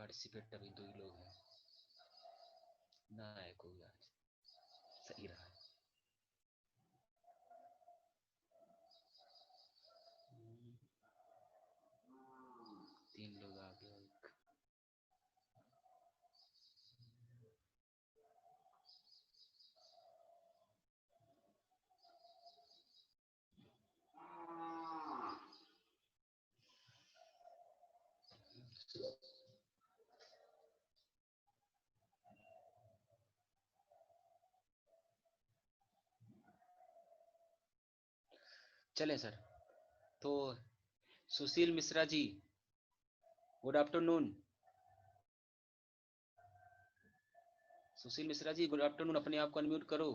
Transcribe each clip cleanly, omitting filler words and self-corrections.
Participate अभी 2 ही लोग हैं ना, है कोई आज सही रहा है। तीन लोग आ गए। चले सर, तो Sushil Mishra ji, good afternoon. Sushil Mishra ji good afternoon, अपने आप को अनम्यूट करो।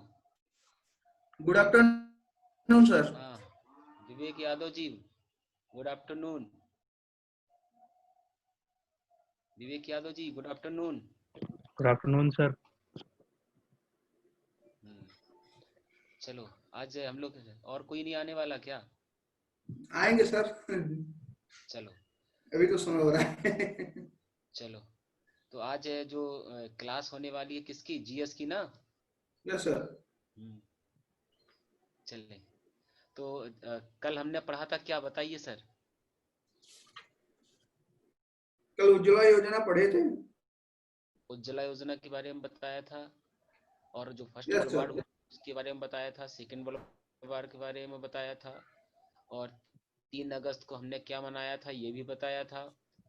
Good afternoon sir. हाँ, Vivek Yadav ji good afternoon. Vivek Yadav ji good afternoon. Good afternoon sir. चलो आज हम लोग, और कोई नहीं आने वाला क्या? आएंगे सर, चलो अभी तो समय हो रहा है। चलो, तो आज जो क्लास होने वाली है किसकी, जीएस की ना? Yes sir. चलें, तो कल हमने पढ़ा था क्या, बताइए सर। कल उज्ज्वला योजना पढ़े थे। उज्ज्वला योजना के बारे में बताया था, और जो फर्स्ट यस बलवाड़ सर। हुआ उसके बारे में बताया था, सेकंड बलवाड़ के बारे में बताया था, और 3 अगस्त को हमने क्या मनाया था ये भी बताया था,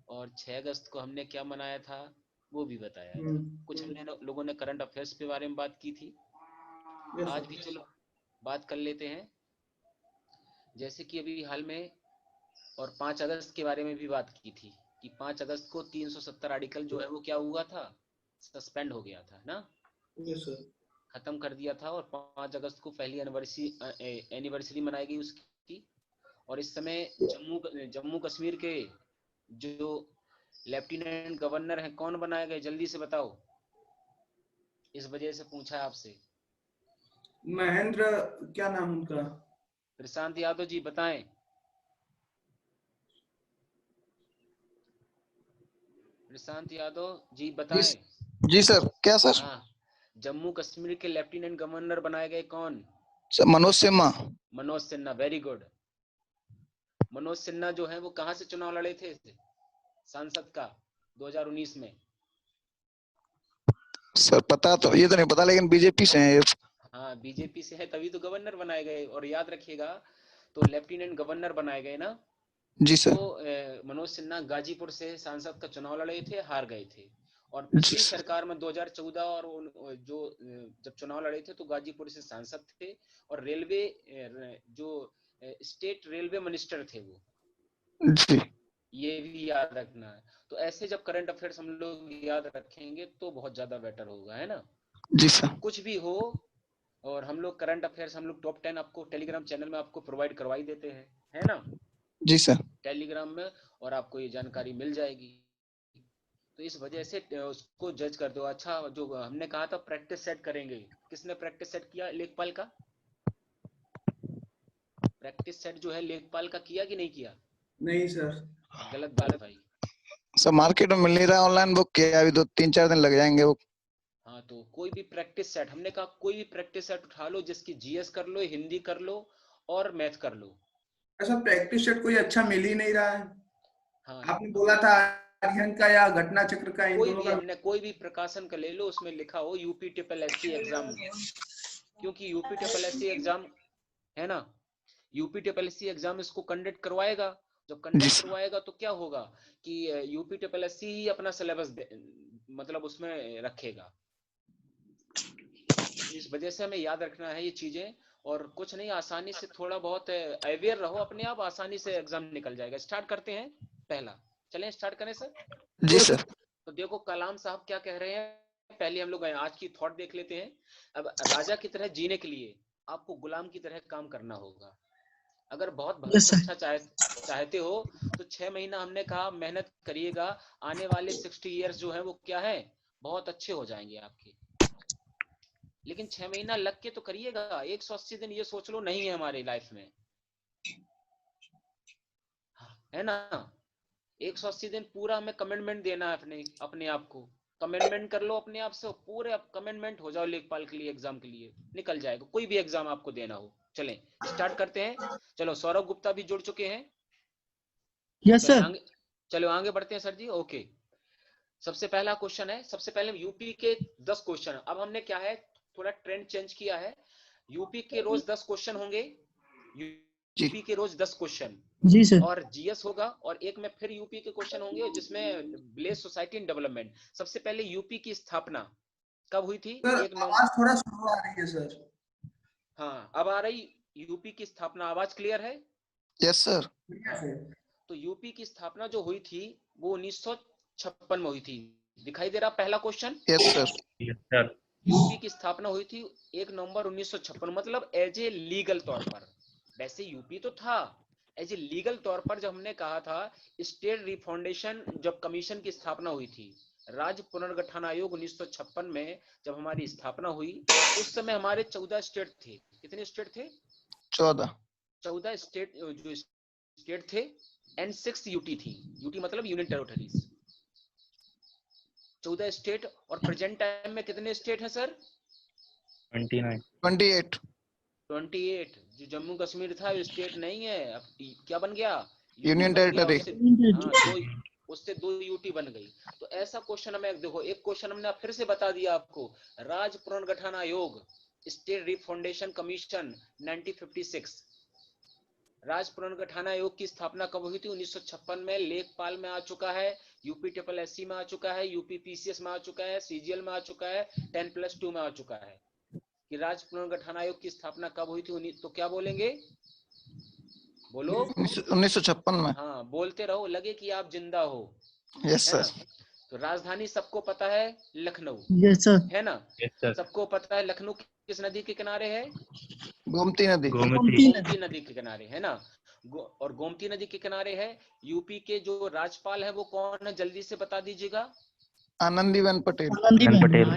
और 6 अगस्त को हमने क्या मनाया था वो भी बताया था। कुछ हमने लोगों ने करंट अफेयर्स के बारे में बात की थी। आज भी चलो बात कर लेते हैं, जैसे कि अभी हाल में, और 5 अगस्त के बारे में भी बात की थी कि 5 अगस्त को 370 आर्टिकल जो है वो क्या हुआ था, सस्पेंड हो गया था ना, यस सर। खत्म कर दिया था, और 5 अगस्त को पहली एनिवर्सरी मनाई गई उसकी। और इस समय जम्मू कश्मीर के जो लेफ्टिनेंट गवर्नर हैं कौन बनाए गए, जल्दी से बताओ, इस वजह से पूछा आपसे। महेंद्र, क्या नाम उनका? प्रशांत यादव जी बताएं। प्रशांत यादव जी बताएं। जी सर, क्या सर? हाँ, जम्मू कश्मीर के लेफ्टिनेंट गवर्नर बनाए गए कौन? Sir Manoj Sinha. Manoj Sinha, very good. Manoj Sinha जो है वो कहां से चुनाव लड़े थे सांसद का 2019 में? सर पता तो ये तो नहीं पता, लेकिन बीजेपी से हैं। हाँ, बीजेपी से है, तभी तो गवर्नर बनाए गए। और याद रखिएगा, तो लेफ्टिनेंट गवर्नर बनाए गए ना। जी सर। तो मनोज सिन्हा गाजीपुर से सांसद का चुनाव लड़े थे, हार गए थे। और जी पिछली सर। सरकार में 2014 और जो जब चुनाव लड़े थे तो गाजीपुर से सांसद थे, और रेलवे जो स्टेट रेलवे मिनिस्टर थे वो, जी ये भी याद रखना है। तो ऐसे जब करंट अफेयर्स हम लोग याद रखेंगे तो बहुत ज्यादा बेटर होगा, है ना। जी सर। कुछ भी हो, और हम लोग करंट अफेयर्स, हम लोग टॉप 10 आपको टेलीग्राम चैनल में आपको प्रोवाइड करवाई देते हैं, है ना, जी सर। टेलीग्राम में, और आपको ये जानकारी मिल जाएगी। तो इस वजह से उसको जज कर दो। अच्छा, जो हमने कहा था प्रैक्टिस सेट करेंगे, किसने प्रैक्टिस सेट किया? लेखपाल का प्रैक्टिस सेट जो है लेखपाल का किया कि नहीं किया? नहीं सर। गलत बात भाई। सर मार्केट में मिल नहीं रहा, ऑनलाइन बुक किया, अभी 2-3-4 दिन लग जाएंगे वो। हाँ, तो कोई भी प्रैक्टिस सेट, हमने कहा कोई भी प्रैक्टिस सेट उठा लो, जिसकी जीएस कर लो, हिंदी कर लो, और मैथ कर लो। ऐसा प्रैक्टिस सेट कोई अच्छा मिल ही नहीं रहा है। हाँ, आपने बोला था अध्ययन का या घटना चक्र का, इन कोई दोनों भी, का। हमने कोई भी प्रकाशन का ले लो, उसमें लिखा हो यूपी ट्रिपल एससी एग्जाम, क्योंकि यूपी ट्रिपल एससी एग्जाम है ना, यूपी ट्रिपल एससी एग्जाम इसको कंडक्ट करवाएगा। जब जी कंडक्ट सर। करवाएगा तो क्या होगा कि यूपी ट्रिपल एससी ही अपना सिलेबस मतलब उसमें रखेगा। इस वजह से हमें याद रखना है ये चीजें, और कुछ नहीं, आसानी से थोड़ा बहुत अवेयर रहो, अपने आप आसानी से एग्जाम निकल जाएगा। स्टार्ट करते हैं पहला, चलें स्टार्ट करें सर। जी सर। तो देखो कलाम साहब क्या कह रहे हैं, पहले हम लोग आज की थॉट देख लेते हैं। अब राजा की तरह जीने के लिए आपको गुलाम की तरह काम करना होगा। अगर बहुत भविष्य अच्छा चाहते हो तो 6 महीना हमने कहा मेहनत करिएगा, आने वाले 60 इयर्स जो है वो क्या है, बहुत अच्छे हो जाएंगे आपके। लेकिन 6 महीना लग के तो करिएगा, 180 दिन ये सोच लो नहीं है हमारी लाइफ में, है ना। 180 दिन पूरा हमें कमिटमेंट देना है अपने अपने आप को। कमिटमेंट कर लो अपने आप से, पूरे कमिटमेंट हो जाओ लेखपाल के लिए, एग्जाम के लिए निकल जाएगा, कोई भी एग्जाम आपको देना हो। चलें स्टार्ट करते हैं। चलो सौरभ गुप्ता भी जुड़ चुके हैं। यस चलें सर। आगे, चलो आगे बढ़ते हैं सर जी। ओके, सबसे पहला क्वेश्चन है, सबसे पहले यूपी के 10 क्वेश्चन। अब हमने क्या है, थोड़ा ट्रेंड चेंज किया है। यूपी के रोज 10 क्वेश्चन होंगे, जी यूपी के रोज 10 क्वेश्चन, जी सर। और जीएस होगा, और एक में फिर यूपी के क्वेश्चन होंगे जिसमें विलेज सोसाइटी इन डेवलपमेंट। सबसे पहले यूपी की स्थापना कब हुई थी? सर 1 नवंबर। आवाज थोड़ा स्लो आ रही है सर। हाँ अब आ रही? यूपी की स्थापना आवाज क्लियर है? Yes sir. बढ़िया से। तो यूपी की स्थापना जो हुई थी वो 1956 में हुई थी। दिखाई दे रहा पहला question? Yes sir. Yes sir. UP की स्थापना हुई थी 1 नवंबर 1956, मतलब एज ए लीगल तौर पर। वैसे यूपी तो था, एज ए लीगल तौर पर जब हमने कहा था स्टेट रिफाउंडेशन, जब कमीशन की स्थापना हुई थी, राज्य पुनर्गठन आयोग 1956 में जब हमारी स्थापना हुई, उस समय हमारे 14 स्टेट थे। कितने स्टेट थे? 14। 14 स्टेट, जो स्टेट थे, एंड 6 यूटी थी। यूटी मतलब यूनियन टेरिटरीज। 14 स्टेट, और प्रेजेंट टाइम में कितने स्टेट हैं सर? 29। 28। 28। जो जम्मू कश्मीर था स्टेट नहीं है, अब क्या बन गया? यूटी यूनियन बन गया। टेरिटरी। हाँ, उससे 2 यूटी बन गई। तो ऐसा क्वेश्चन हमें देखो, एक क्वेश्चन हमने फिर से बता दिया आपको, राज्य पुनर्गठन आयोग, स्टेट रिफाउंडेशन कमीशन 1956। राज्य पुनर्गठन आयोग की स्थापना कब हुई थी? 1956 में। लेखपाल में आ चुका है, यूपी ट्रिपल एससी में आ चुका है, यूपी पीसीएस में आ चुका है, सीजीएल में आ चुका है, 10+2 में आ चुका है कि राज्य पुनर्गठन आयोग की स्थापना कब हुई थी। तो क्या बोलेंगे? बोलो। 1956 में। हाँ बोलते रहो, लगे कि आप जिंदा हो, यस है ना? सर। तो राजधानी सबको पता है लखनऊ, यस सर। है ना? Yes sir. सबको पता है लखनऊ किस नदी के किनारे है? गोमती नदी। गोमती। गोमती नदी के किनारे, है ना? और गोमती नदी के किनारे है। यूपी के जो राज्यपाल है वो कौन है, जल्दी से बता दीजिएगा। आनंदीबेन पटेल। आनंद पटेल।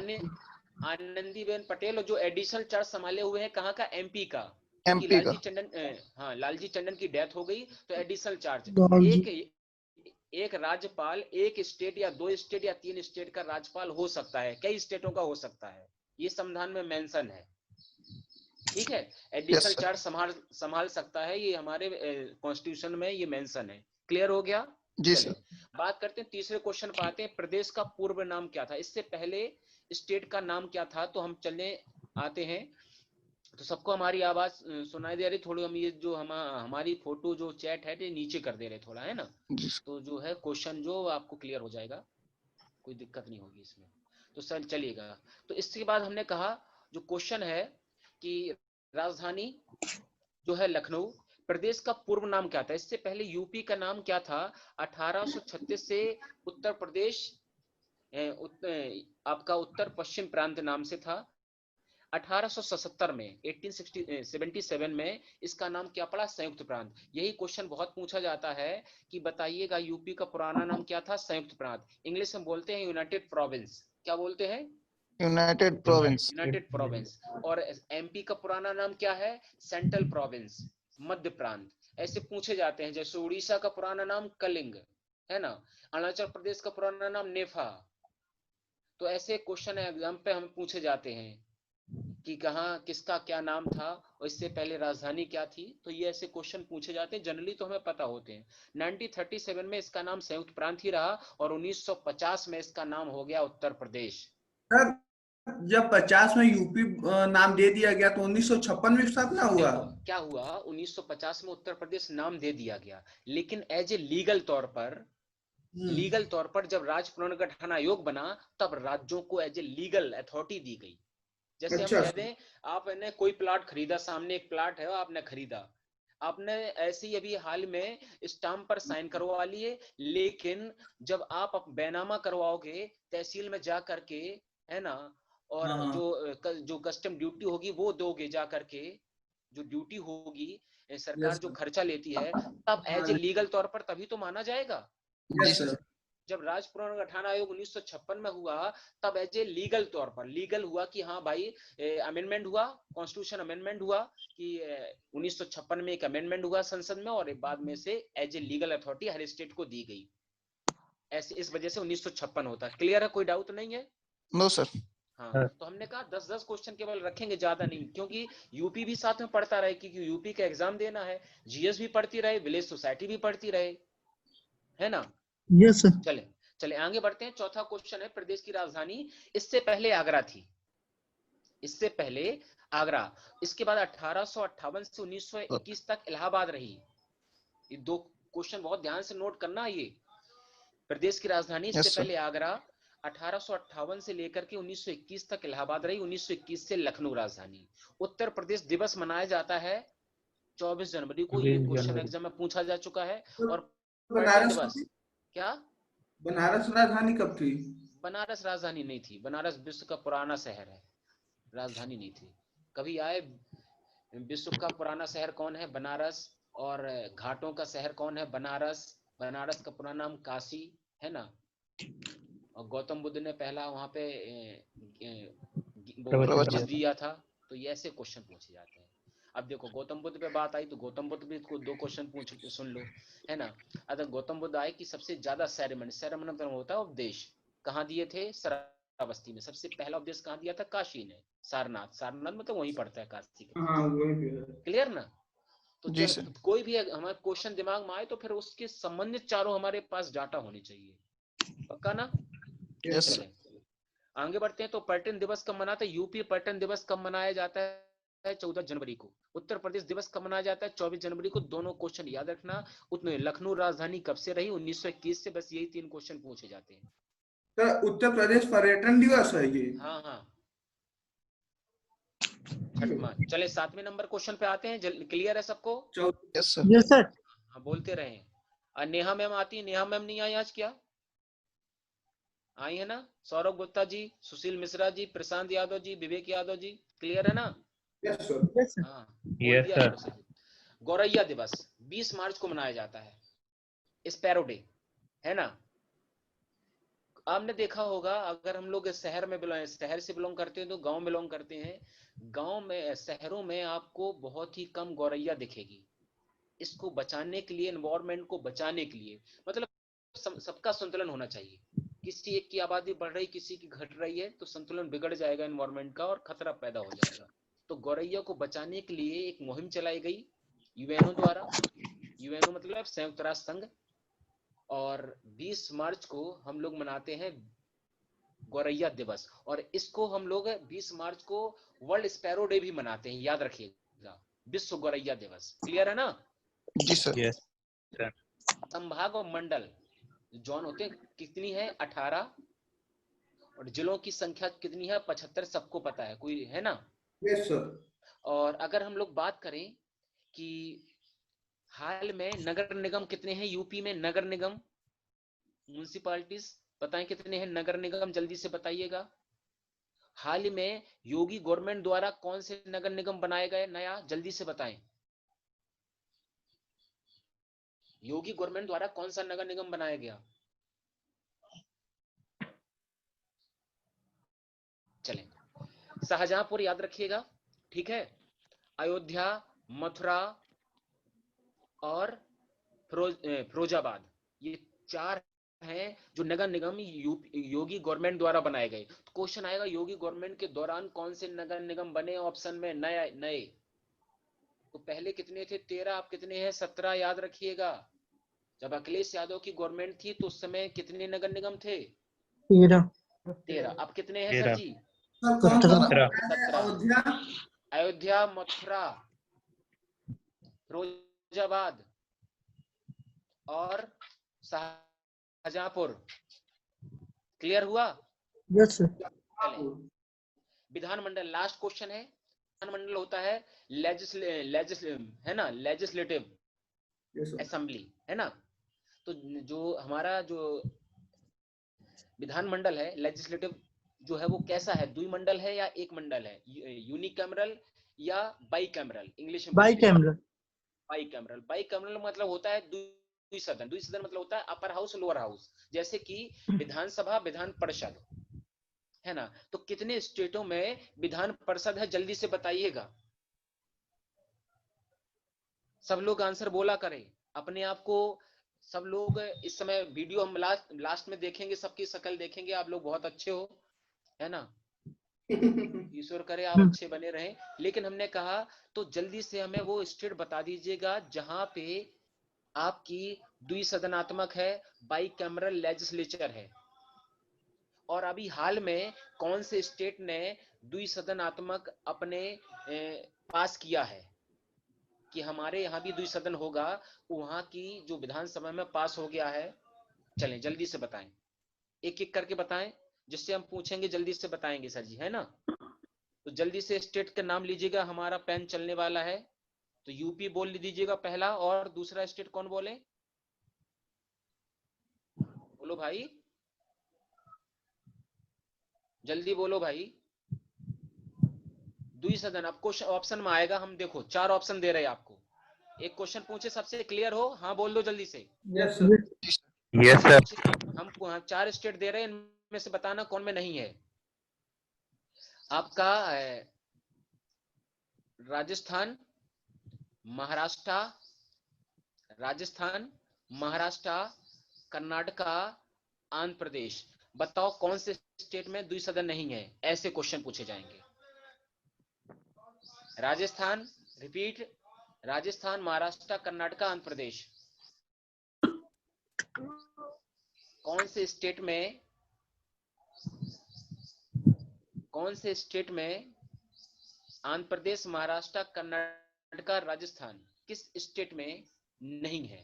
आनंदीबेन पटेल। और जो एडिशनल चार्ज संभाले हुए हैं कहाँ का? एमपी का, क्योंकि एमपी का। लालजी टंडन, हाँ लालजी टंडन की डेथ हो गई, तो एडिशनल चार्ज। गॉड जी। एक राज्यपाल एक स्टेट या 2 स्टेट या 3 स्टेट का राज्यपाल हो सकता है, कई स्टेटों का हो सकता है, ये संविधान में मेंशन है। ठीक है, यस एडिशनल सर। चार्ज संभाल सकता है, ये हमारे कॉन्स्टिट्यूशन में ये मेंशन है। क्लियर हो गया? जी चले सर। बात करते हैं तीसरे क्वेश्चन पर आते हैं। प्रदेश का पूर्व नाम क्या था? इससे पहले स्टेट का नाम क्या था? तो हम चलने आते हैं। तो सबको हमारी आवाज सुनाई दे रही? थोड़ी हम ये जो हमारी फोटो जो चैट है ये नीचे कर दे रहे थोड़ा, है ना? जी सर। तो जो है क्वेश्चन जो आपको क्लियर हो जाएगा, कोई दिक्कत नहीं होगी इसमें, तो सर चलिएगा। तो इसके बाद हमने कहा जो क्वेश्चन है कि राजधानी जो है लखनऊ, प्रदेश का पूर्व नाम क्या था? इससे पहले यूपी का नाम क्या था? 1836 से उत्तर प्रदेश, आपका उत्तर पश्चिम प्रांत नाम से था। 1877 में 1877 में इसका नाम क्या पड़ा? संयुक्त प्रांत। यही क्वेश्चन बहुत पूछा जाता है कि बताइएगा यूपी का पुराना नाम क्या था? संयुक्त प्रांत। इंग्लिश में बोलते हैं यूनाइटेड प्रोविंस। क्या बोलते हैं? United province. United province. और एमपी का पुराना नाम क्या है? सेंट्रल प्रोविंस, मध्य प्रांत। ऐसे पूछे जाते हैं। जैसे उड़ीसा का पुराना नाम कलिंग, है ना? अरुणाचल प्रदेश का पुराना नाम नेफा। तो ऐसे क्वेश्चन एग्जाम पे हमें पूछे जाते हैं कि कहाँ किसका क्या नाम था, और इससे पहले राजधानी क्या थी। तो ये ऐसे क्वेश्चन पूछे जाते हैं, जनरली तो हमें पता होते हैं। 1937 में इसका नाम संयुक्त प्रांत ही रहा, और 1950 में इसका नाम हो गया उत्तर प्रदेश। सर जब 50 में यूपी नाम दे दिया गया तो 1956 में स्थापना हुआ। देखो क्या हुआ, 1950 में उत्तर प्रदेश नाम दे दिया गया, लेकिन एज ए लीगल तौर पर जब राज्य पुनर्गठन आयोग बना, तब राज्यों को एज ए लीगल अथॉरिटी दी गई। जैसे हम अच्छा कह सर। दें, आपने कोई प्लाट खरीदा, सामने एक प्लाट है, आपने खरीदा, आपने ऐसे ही अभी हाल में स्टाम्प पर साइन करवा लिए, लेकिन जब आप बैनामा करवाओगे तहसील में जा करके, है ना, और हाँ जो कस्टम ड्यूटी होगी वो दोगे जा करके, जो ड्यूटी होगी, सरकार यस जो सर। खर्चा लेती है, तब एज ए हाँ लीगल तौर पर तभी तो माना जाएगा। जी यस सर। सर। जब राज्य पुनर्गठन आयोग 1956 में हुआ, तब एज ए लीगल तौर पर लीगल हुआ कि हाँ भाई, अमेंडमेंट हुआ, कॉन्स्टिट्यूशन अमेंडमेंट हुआ कि 1956 में एक अमेंडमेंट हुआ संसद में, और बाद में से एज ए लीगल अथॉरिटी हर स्टेट को दी गई। ऐसे इस वजह से 1956 होता है। क्लियर है, कोई डाउट नहीं है? No sir. हाँ, तो हमने कहा 10-10 क्वेश्चन केवल रखेंगे, ज्यादा नहीं, क्योंकि यूपी भी साथ में पढ़ता रहे, क्योंकि यूपी का एग्जाम देना है, जीएस भी पढ़ती रहे, विलेज सोसाइटी भी पढ़ती रहे, है ना? Yes sir. चले चले आगे बढ़ते हैं। चौथा क्वेश्चन है प्रदेश की राजधानी। इससे पहले आगरा थी, इससे पहले आगरा, इसके बाद 1858 से 1921 तक इलाहाबाद रही। ये दो क्वेश्चन बहुत ध्यान से नोट करना। ये प्रदेश की राजधानी इससे यस सर। पहले आगरा, 1858 से लेकर के 1921 तक इलाहाबाद रही, 1921 से लखनऊ राजधानी। उत्तर प्रदेश दिवस मनाया जाता है 24 जनवरी को, ये 24 क्वेश्चन जनवरी। एग्जाम में पूछा जा चुका है। तो और पर्यटन बनारस दिवस क्या? बनारस राजधानी कब थी? बनारस राजधानी नहीं थी, बनारस विश्व का पुराना शहर है, राजधानी नहीं थी। कभी आए, विश्व का पुराना शहर कौन है? बनारस। और घाटों का शहर कौन है? बनारस। बनारस का पुराना नाम काशी है ना। और गौतम बुद्ध ने पहला वहां पे वो प्रवचन उपदेश दिया था। तो ये ऐसे क्वेश्चन पूछे जाते हैं। अब देखो, गौतम बुद्ध पे बात आई तो गौतम बुद्ध भी को 2 क्वेश्चन पूछ सुन लो, है ना। अगर गौतम बुद्ध आए कि सबसे ज्यादा सेरेमनी मतलब होता है उपदेश, कहाँ दिए थे? श्रावस्ती में। सबसे पहला उपदेश कहाँ दिया था? काशी ने, सारनाथ। सारनाथ मतलब वहीं पड़ता है काशी के हाँ पास। वही भी है। क्लियर ना? तो जी जब सर। कोई भी हमारे क्वेश्चन दिमाग में आए तो फिर उसके संबंधित चारों हमारे पास डाटा होनी चाहिए। पक्का ना? Yes yes sir. सर। चलें आगे बढ़ते हैं। तो पर्यटन दिवस कब मनाते हैं? यूपी पर्यटन दिवस कब मनाया जाता है? 14 जनवरी को। उत्तर प्रदेश दिवस कब मनाया जाता है? 24 जनवरी को। दोनों क्वेश्चन याद रखना। उतने लखनऊ राजधानी कब से रही? 1921 से। बस यही 3 क्वेश्चन पूछे जाते हैं। तो उत्तर प्रदेश पर्यटन दिवस है ये? हाँ हाँ, छठवां। चले 7वें नंबर क्वेश्चन पे आते हैं। क्लियर है सबको? Yes sir. Yes sir. हाँ, बोलते रहे। नेहा मैम आती है, नेहा मैम नहीं आई आज क्या? आई है ना? सौरभ गुप्ता जी, सुशील मिश्रा जी, प्रशांत यादव जी, विवेक यादव जी, क्लियर है ना? Yes sir. Yes sir. हाँ, बोल यस दिया सर। करो सर। गौरैया दिवस 20 मार्च को मनाया जाता है, स्पैरो डे, है ना। आपने देखा होगा, अगर हम लोग शहर से बिलोंग करते हैं तो गांव बिलोंग करते हैं, गांव में, शहरों में आपको बहुत ही कम गौरैया दिखेगी। इसको बचाने के लिए, एनवायरमेंट को बचाने के लिए, मतलब सबका संतुलन होना चाहिए। किसी एक की आबादी बढ़ रही, किसी की घट रही है, तो संतुलन बिगड़ जाएगा एनवायरमेंट का और खतरा पैदा हो जाएगा। तो गौरैया को बचाने के लिए एक मुहिम चलाई गई यूएनओ द्वारा। यूएनओ मतलब संयुक्त राष्ट्र संघ। और 20 मार्च को हम लोग मनाते हैं गौरैया दिवस। और इसको हम लोग 20 मार्च को वर्ल्ड स्पैरो डे भी मनाते हैं, याद रखिएगा। विश्व गौरैया दिवस। क्लियर है ना? जी सर। Yes sir. संभाग और मंडल जोन होते हैं, कितनी है? 18। और जिलों की संख्या कितनी है? 75। सबको पता है, कोई है ना? Yes sir. और अगर हम लोग बात करें कि हाल में नगर निगम कितने हैं यूपी में? नगर निगम, म्यूनिसिपालिटीज, बताएं कितने हैं नगर निगम? जल्दी से बताइएगा। हाल ही में योगी गवर्नमेंट द्वारा कौन से नगर निगम बनाए गए नया? जल्दी से बताएं। योगी गवर्नमेंट द्वारा कौन सा नगर निगम बनाया गया? चलें, शाहजहांपुर याद रखिएगा, ठीक है। अयोध्या, मथुरा और फिरोजाबाद, ये 4 हैं जो नगर निगम योगी गवर्नमेंट द्वारा बनाए गए। तो क्वेश्चन आएगा, योगी गवर्नमेंट के दौरान कौन से नगर निगम बने? ऑप्शन में नए नए। तो पहले कितने थे? 13। आप कितने हैं? 17 याद रखिएगा। जब अखिलेश यादव की गवर्नमेंट थी तो उस समय कितने नगर निगम थे? 13। 13। अब कितने हैं सर 13। जी? सर कौन सा 17। बताया है? 17। अयोध्या। अयोध्या, मथुरा, फिरोजाबाद और शाहजहांपुर। क्लियर हुआ? Yes sir. चलें, विधानमंडल लास्ट क्वेश्चन है। विधानमंडल होता है है ना, लेजिस्लेटिव यस सर। असेंबली, है ना। तो जो हमारा जो विधानमंडल है, लेजिस्लेटिव जो है, वो कैसा है? द्विमंडल है या एक मंडल है? यूनिकैमरल या बाई कैमरल? इंग्लिश में बाई बोलिए। Camera. By cameral. By cameral मतलब होता है द्विसदन। द्विसदन मतलब होता है अपर हाउस, लोअर हाउस। जैसे कि विधानसभा, विधान परिषद, है ना। तो कितने स्टेटों में विधान परिषद है? जल्दी से बताइएगा। सब लोग आंसर बोला करें, अपने आप को सब लोग इस समय वीडियो हम लास्ट में देखेंगे, सबकी शक्ल देखेंगे, आप लोग बहुत अच्छे हो, है ना? ईश्वर करे आप अच्छे बने रहें। लेकिन हमने कहा तो जल्दी से हमें वो स्टेट बता दीजिएगा जहां पे आपकी द्विसदनात्मक है, बाई कैमरल लेजिस्लेचर है। और अभी हाल में कौन से स्टेट ने द्विसदनात्मक अपने पास किया है कि हमारे यहाँ भी द्विसदन होगा, वहां की जो विधानसभा में पास हो गया है? चलें जल्दी से बताएं, एक एक करके बताएं, जिससे हम पूछेंगे जल्दी से बताएंगे सर जी, है ना? तो जल्दी से स्टेट का नाम लीजिएगा, हमारा पेन चलने वाला है। तो यूपी बोल दीजिएगा पहला, और दूसरा स्टेट कौन बोले? बोलो भाई, जल्दी बोलो भाई। द्विसदन अब क्वेश्चन ऑप्शन में आएगा, हम देखो 4 ऑप्शन दे रहे हैं आपको। एक क्वेश्चन पूछे, सबसे क्लियर हो हाँ बोल दो जल्दी से। Yes sir. Yes sir. हम 4 स्टेट दे रहे हैं, इनमें से बताना कौन में नहीं है। आपका राजस्थान, महाराष्ट्र, राजस्थान, महाराष्ट्र, कर्नाटका, आंध्र प्रदेश। बताओ कौन से स्टेट में द्विसदन नहीं है? ऐसे क्वेश्चन पूछे जाएंगे। राजस्थान, रिपीट, राजस्थान, महाराष्ट्र, कर्नाटका, आंध्र प्रदेश। कौन से स्टेट में, कौन से स्टेट में आंध्र प्रदेश, महाराष्ट्र, कर्नाटका, राजस्थान, किस स्टेट में नहीं है?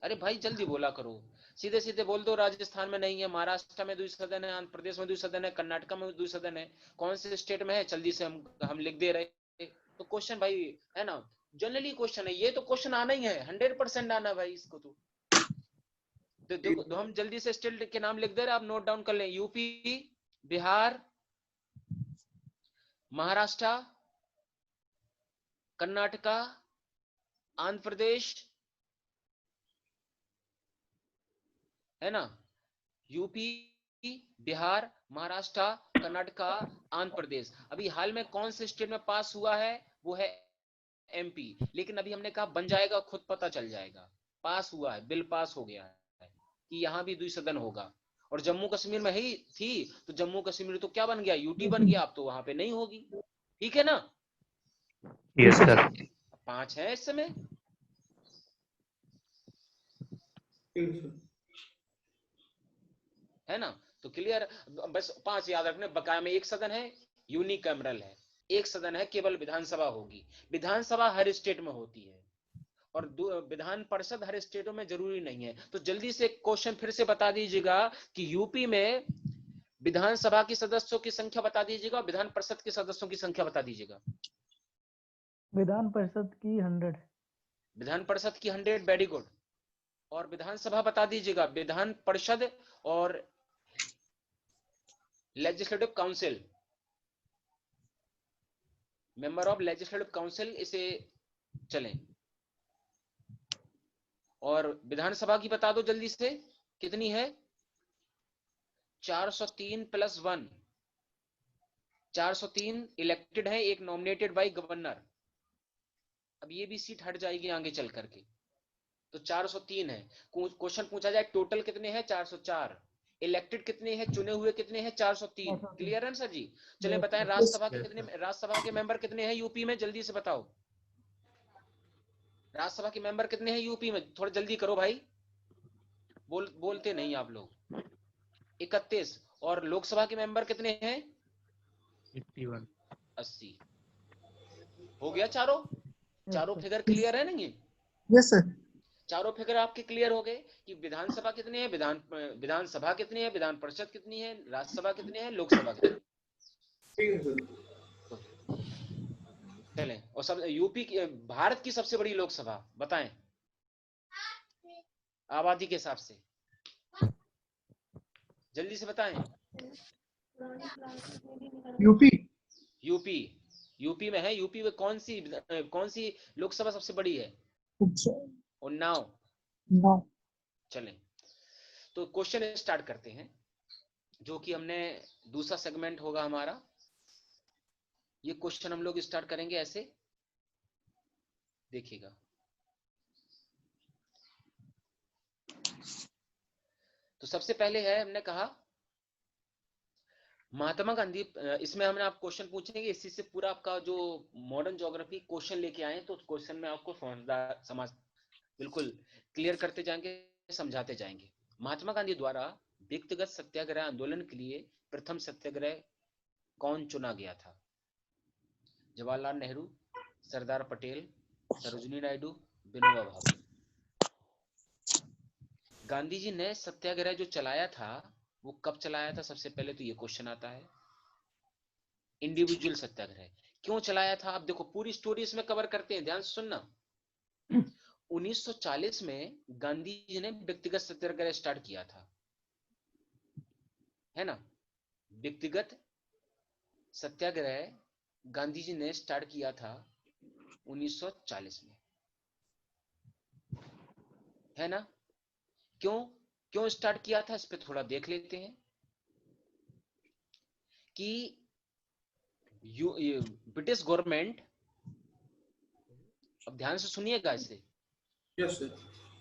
अरे भाई जल्दी बोला करो, सीधे सीधे बोल दो। राजस्थान में नहीं है, महाराष्ट्र में द्विसदन है, आंध्र प्रदेश में द्विसदन है, कर्नाटका में द्विसदन है। कौन से स्टेट में है? जल्दी से हम लिख दे रहे। तो क्वेश्चन भाई है ना, जनरली क्वेश्चन है ये, तो क्वेश्चन आना ही है, 100% आना भाई इसको। तो देखो, तो हम जल्दी से स्टेट के नाम लिख दे रहे, आप नोट डाउन कर लें। यूपी, बिहार, महाराष्ट्र, कर्नाटका, आंध्र प्रदेश, है ना? यूपी, बिहार, महाराष्ट्र, कर्नाटका, आंध्र प्रदेश। अभी हाल में कौन से स्टेट में पास हुआ है? वो है एमपी। लेकिन अभी हमने कहा बन जाएगा, खुद पता चल जाएगा। पास हुआ है, बिल पास हो गया है कि यहाँ भी द्विसदन होगा। और जम्मू कश्मीर में ही थी, तो जम्मू कश्मीर तो क्या बन गया? यूटी बन गया। अब तो वहां पे नहीं होगी, ठीक है ना? Yes sir. 5 है इस समय। है ना? तो क्लियर, बस 5 याद रखने। बकाया में एक सदन है, यूनिकैमरल है, एक सदन है, केवल विधानसभा होगी। विधानसभा हर स्टेट में होती है, और विधान परिषद हर स्टेटों में जरूरी नहीं है। तो जल्दी से क्वेश्चन फिर से बता दीजिएगा कि यूपी में विधानसभा की सदस्यों की संख्या बता दीजिएगा, विधान परिषद के सदस्यों की संख्या बता दीजिएगा। विधान परिषद की 100। विधान परिषद की 100, वेरी गुड। और विधानसभा बता दीजिएगा, विधान परिषद और legislative council, member of legislative council, इसे चलें। और विधानसभा की बता दो जल्दी से, कितनी है? 403 + 1, 403 इलेक्टेड है, एक नॉमिनेटेड बाय गवर्नर। अब ये भी सीट हट जाएगी आगे चल करके, तो 403 है। क्वेश्चन पूछा जाए टोटल कितने हैं? 404। इलेक्टेड कितने हैं? चुने हुए कितने हैं? 403। क्लियर है सर जी? चले बताएं, राज्यसभा के कितने, राज्यसभा के मेंबर कितने हैं यूपी में? जल्दी से बताओ, राज्यसभा के मेंबर कितने हैं यूपी में? थोड़ा जल्दी करो भाई, बोलते नहीं आप लोग। 31। और लोकसभा के मेंबर कितने हैं? 81। 80। हो गया चारों फिगर क्लियर है नहीं? Yes sir. चारों फिगर आपके क्लियर हो गए कि विधानसभा कितने हैं, विधानसभा कितनी है, विधान परिषद कितनी है, राज्यसभा कितनी है, लोकसभा कितनी है। ठीक है सर। चलें, और सब यूपी की, भारत की सबसे बड़ी लोकसभा बताएं आबादी के हिसाब से, जल्दी से बताएं। यूपी। यूपी में है। यूपी में कौन सी लोकसभा सबसे बड़ी है? उन्नाव। 9। चलें, तो क्वेश्चन स्टार्ट करते हैं, जो कि हमने दूसरा सेगमेंट होगा हमारा। ये क्वेश्चन हम लोग स्टार्ट करेंगे ऐसे, देखिएगा। तो सबसे पहले है, हमने कहा महात्मा गांधी। इसमें हमने आप क्वेश्चन पूछेंगे, इसी से पूरा आपका जो मॉडर्न ज्योग्राफी क्वेश्चन लेके आए, तो क्वेश्चन में आपको समझ बिल्कुल क्लियर करते जाएंगे, समझाते जाएंगे। महात्मा गांधी द्वारा व्यक्तिगत सत्याग्रह आंदोलन के लिए प्रथम सत्याग्रह कौन चुना गया था? जवाहरलाल नेहरू, सरदार पटेल, सरोजिनी नायडू, विनोबा भावे। गांधी जी ने सत्याग्रह जो चलाया था वो कब चलाया था? सबसे पहले तो ये क्वेश्चन आता है। इंडिविजुअल सत्याग्रह क्यों चलाया था? आप देखो पूरी स्टोरी इसमें कवर करते हैं, ध्यान से सुनना। 1940 में गांधी जी ने व्यक्तिगत सत्याग्रह स्टार्ट किया था, है ना? व्यक्तिगत सत्याग्रह गांधी जी ने स्टार्ट किया था 1940 में, है ना? क्यों स्टार्ट किया था, इस पे थोड़ा देख लेते हैं कि ब्रिटिश गवर्नमेंट, अब ध्यान से सुनिएगा इसे। Yes sir.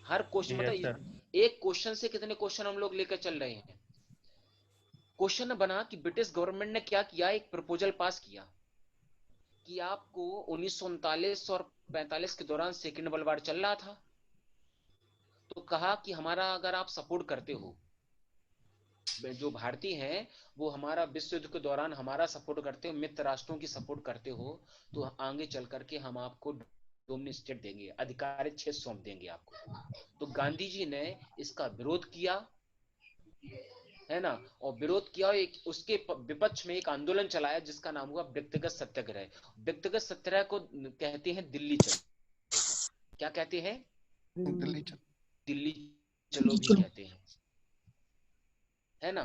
हर क्वेश्चन Yes, sir. मतलब एक क्वेश्चन से कितने क्वेश्चन हम लोग लेकर चल रहे हैं। क्वेश्चन बना कि ब्रिटिश गवर्नमेंट ने क्या किया, एक प्रपोजल पास किया कि आपको 1939 और 45 के दौरान सेकेंड वर्ल्ड वॉर चल रहा था, तो कहा कि हमारा अगर आप सपोर्ट करते हो, जो भारतीय हैं वो हमारा विश्व युद्ध के दौरान हमारा सपोर्ट करते हो, मित्र राष्ट्रों की सपोर्ट करते हो, तो आगे चल करके हम आपको डोमिनियन स्टेट देंगे, अधिकारित क्षेत्र सौंप देंगे आपको। तो गांधी जी ने इसका विरोध किया, है ना? और विरोध किया, एक उसके विपक्ष में एक आंदोलन चलाया जिसका नाम हुआ व्यक्तिगत सत्याग्रह। व्यक्तिगत सत्याग्रह को कहते हैं दिल्ली चलो। क्या कहते हैं? दिल्ली चल दिल्ली चलो भी कहते हैं, है ना?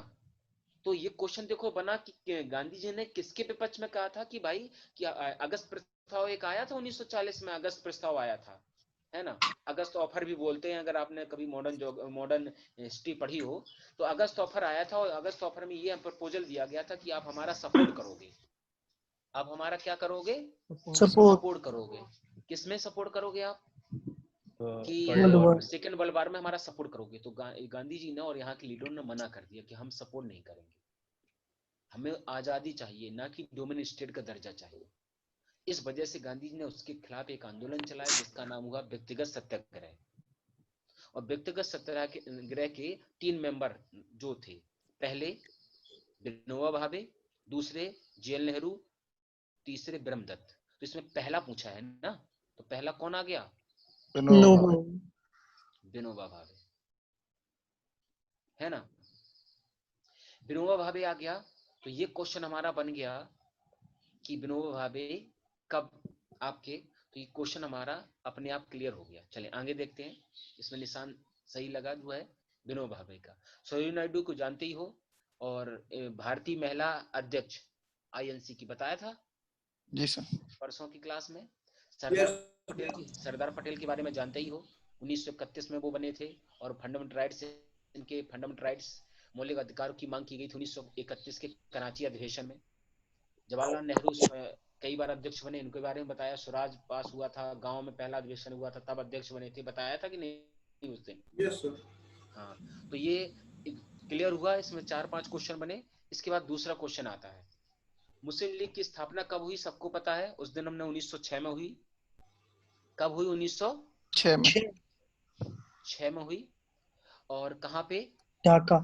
तो ये क्वेश्चन देखो बना कि गांधी जी ने किसके विपक्ष में कहा था कि भाई कि अगस्त प्रस्ताव एक आया था 1940 में, अगस्त प्रस्ताव आया था, है ना? अगस्त ऑफर भी बोलते हैं, अगर आपने कभी मॉडर्न हिस्ट्री पढ़ी हो तो अगस्त ऑफर आया था। और अगस्त ऑफर में ये प्रपोजल दिया गया था कि आप हमारा सपोर्ट करोगे, आप हमारा क्या करोगे? सपोर्ट करोगे। किसमें सपोर्ट करोगे आप? कि सेकेंड वर्ल्ड वॉर में हमारा सपोर्ट करोगे। तो गांधी जी ने और यहाँ के लीडरों ने मना कर दिया कि हम सपोर्ट नहीं करेंगे, हमें आजादी चाहिए, ना कि डोमिनियन स्टेट का दर्जा चाहिए। इस वजह से गांधी जी ने उसके खिलाफ एक आंदोलन चलाया जिसका नाम हुआ व्यक्तिगत सत्याग्रह। और व्यक्तिगत सत्याग्रह के 3 मेंबर जो थे, पहले विनोबा भावे, दूसरे जवाहरलाल नेहरू, तीसरे ब्रह्मदत्त। तो इसमें पहला पूछा है ना, तो पहला कौन आ गया? विनोबा भावे, है ना? विनोबा भावे आ गया। तो ये क्वेश्चन हमारा बन गया कि विनोबा भावे कब आपके, तो ये क्वेश्चन हमारा अपने आप क्लियर हो गया। चलें आगे देखते हैं, इसमें निशान सही लगा हुआ है विनोबा भावे का। सरोजिनी नायडू को जानते ही हो, और भारतीय महिला अध्यक्ष आईएनसी की बताया था जी सर। परसों की क्लास में। Yes. सरदार पटेल के बारे में जानते ही हो, 1931 में वो बने थे, और फंडामेंटल राइट्स, इनके फंडामेंटल राइट्स, मौलिक अधिकारों की मांग की गई थी 1931 के कराची अधिवेशन में। जवाहरलाल नेहरू कई बार अध्यक्ष बने, इनके बारे में बताया। स्वराज पास हुआ था, गांव में पहला अधिवेशन हुआ था, तब अध्यक्ष बने थे, बताया था कि नहीं उस दिन? Yes, sir. हाँ, तो ये क्लियर हुआ। इसमें 4-5 क्वेश्चन बने। इसके बाद दूसरा क्वेश्चन आता है, मुस्लिम लीग की स्थापना कब हुई? सबको पता है, उस दिन हमने 1906 में हुई। कब हुई? 1906 में हुई। और कहाँ पे? ढाका।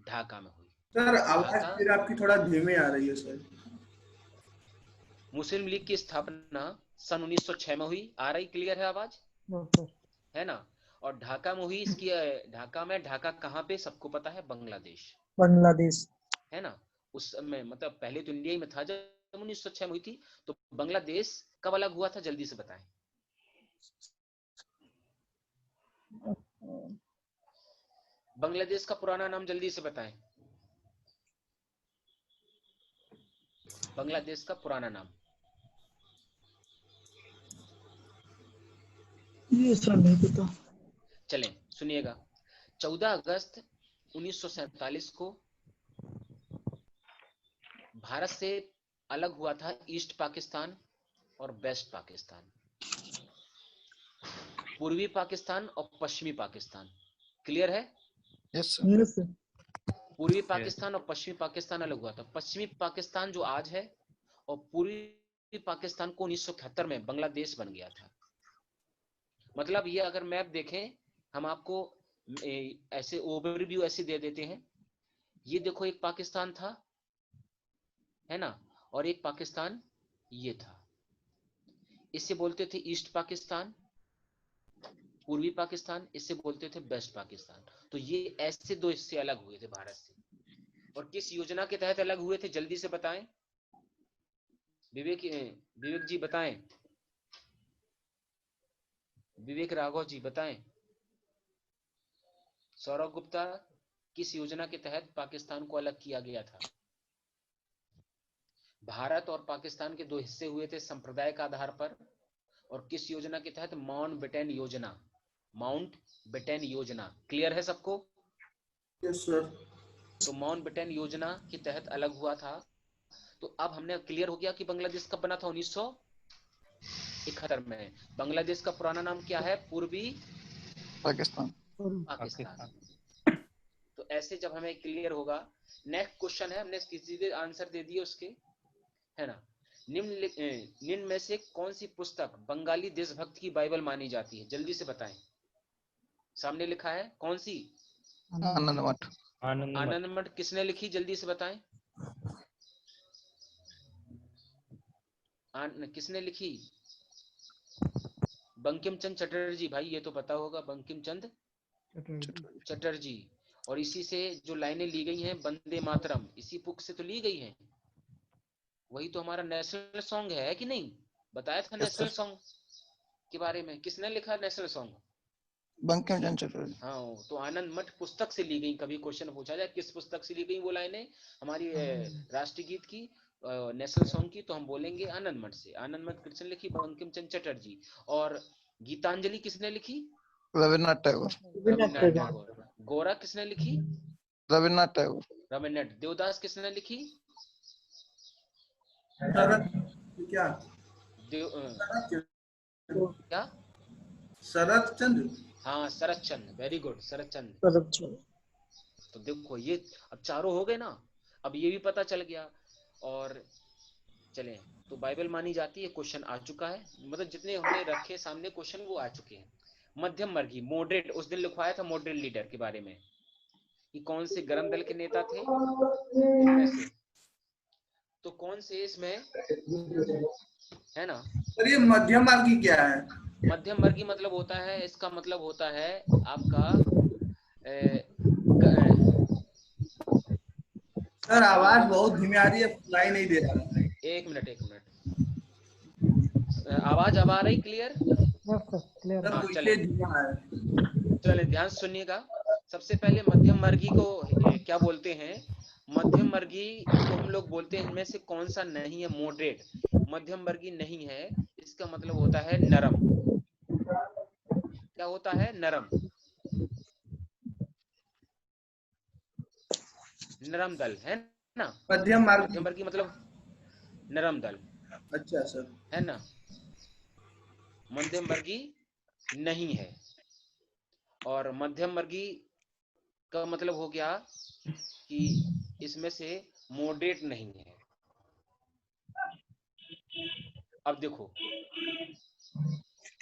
ढाका में हुई। सर आवाज ढाका। फिर आपकी थोड़ा धीमे आ रही है सर। मुस्लिम लीग की स्थापना सन 1906 में हुई। आ रही क्लियर है आवाज? है ना? और ढाका में हुई। इसकी ढाका कहाँ पे? सबको पता है, बांग्लादेश। बांग्लादेश, है ना? उस समय मतलब पहले तो इंडिया ही में था जब 1906 में हुई थी। तो बांग्लादेश कब अलग हुआ था, जल्दी से बताएं। बांग्लादेश का पुराना नाम जल्दी से बताएं। बांग्लादेश का पुराना नाम। ये सर नहीं पता। चलें सुनिएगा। 14 अगस्त 1947 को भारत से अलग हुआ था ईस्ट पाकिस्तान और वेस्ट पाकिस्तान, पूर्वी पाकिस्तान और पश्चिमी पाकिस्तान। क्लियर है? Yes sir. Yes sir. पूर्वी पाकिस्तान और पश्चिमी पाकिस्तान अलग हुआ था। पश्चिमी पाकिस्तान जो आज है और पूर्वी पाकिस्तान को 1971 में बांग्लादेश बन गया था। मतलब ये अगर मैप देखें हम आपको ऐसे ओवरव्यू ऐसे दे देते हैं। ये देखो एक पाकिस्तान था, है ना, और एक पाकिस्तान ये था। इससे बोलते थे ईस्ट पाकिस्तान, पूर्वी पाकिस्तान, इससे बोलते थे वेस्ट पाकिस्तान। तो ये ऐसे दो हिस्से अलग हुए थे भारत से। और किस योजना के तहत अलग हुए थे जल्दी से बताएं, विवेक जी बताएं, विवेक राघव जी बताएं। सौरभ गुप्ता, किस योजना के तहत पाकिस्तान को अलग किया गया था? भारत और पाकिस्तान के दो हिस्से हुए थे संप्रदाय के आधार पर, और किस योजना के तहत? माउंट बेटन योजना, माउंट बेटन योजना। क्लियर है सबको? Yes sir. तो माउंट बेटन योजना के तहत अलग हुआ था। तो अब हमने क्लियर हो गया कि बांग्लादेश कब बना था? 1971 में। बांग्लादेश का पुराना नाम क्या है? पूर्वी पाकिस्तान। पाकिस्तान। तो ऐसे जब हमें क्लियर होगा, नेक्स्ट क्वेश्चन है, हमने सीधे आंसर दे दिए उसके, है ना। निम्न में से कौन सी पुस्तक बंगाली देशभक्त की बाइबल मानी जाती है? जल्दी से बताएं। सामने लिखा है कौन सी? आनंद मठ। आनंद मठ किसने लिखी? जल्दी से बताएं। किसने लिखी? बंकिम चंद्र चटर्जी। भाई ये तो पता होगा, बंकिम चंद्र चटर्जी। और इसी से जो लाइनें ली गई हैं वंदे मातरम, इसी बुक से तो ली गई हैं। वही तो हमारा नेशनल सॉन्ग है कि नहीं? बताया था Yes, नेशनल sir. सॉन्ग के बारे में। किसने लिखा नेशनल सॉन्ग? बंकिम चंद्र चटर्जी। हाँ, तो आनंद मठ पुस्तक से ली गई। कभी क्वेश्चन पूछा जाए किस पुस्तक से ली गई वो लाइनें हमारी राष्ट्रीय गीत की, नेशनल सॉन्ग की, तो हम बोलेंगे आनंद मठ से। आनंद मठ किसने लिखी? बंकिम चंद्र चटर्जी। और गीतांजलि किसने लिखी? रविन्द्रनाथ टैगोर। रविन्द्रनाथ टैगोर। गोरा किसने लिखी? रविन्द्रनाथ टैगोर। रविन्द्रनाथ। देवदास किसने लिखी? शरद क्या? क्या? शरद चंद्र। हाँ, शरद चंद्र। वेरी गुड, शरद चंद्र। शरद चंद्र। तो देखो ये अब चारों हो गए ना, अब ये भी पता चल गया। और चलें, तो बाइबल मानी जाती है, क्वेश्चन आ चुका है। मतलब जितने हमने रखे सामने क्वेश्चन वो आ चुके हैं। मध्यम वर्गीय, मॉडरेट, उस दिन लिखवाया था मॉडरेट लीडर के बारे में कि कौन से गरम दल के नेता थे इनमें से। तो कौन से इसमें, है ना। सर ये मध्यम मार्गी क्या है? मध्यम वर्गीय मतलब होता है, इसका मतलब होता है आपका सर आवाज बहुत धीमी आ रही है, सुनाई नहीं दे रहा। एक मिनट, एक मिनट। आवाज अब आ रही clear? Yes sir, clear. Sir हाँ, तो चले इसे धीमा है। चले ध्यान से सुनिएगा। सबसे पहले मध्यम वर्गीय को क्या बोलते हैं? मध्यम वर्गीय को हम लोग बोलते हैं इनमें से कौन सा नहीं है मॉडरेट, मध्यम वर्गीय नहीं है, इसका मतलब होता है नरम। क्या होता है? नरम, नरम दल, है ना। मध्यम मार्गी। मध्यम वर्गीय मतलब नरम दल, अच्छा सर। है ना। मध्यम वर्गीय नहीं है। और मध्यम वर्गीय का मतलब हो गया कि इसमें से मॉडरेट नहीं है। अब देखो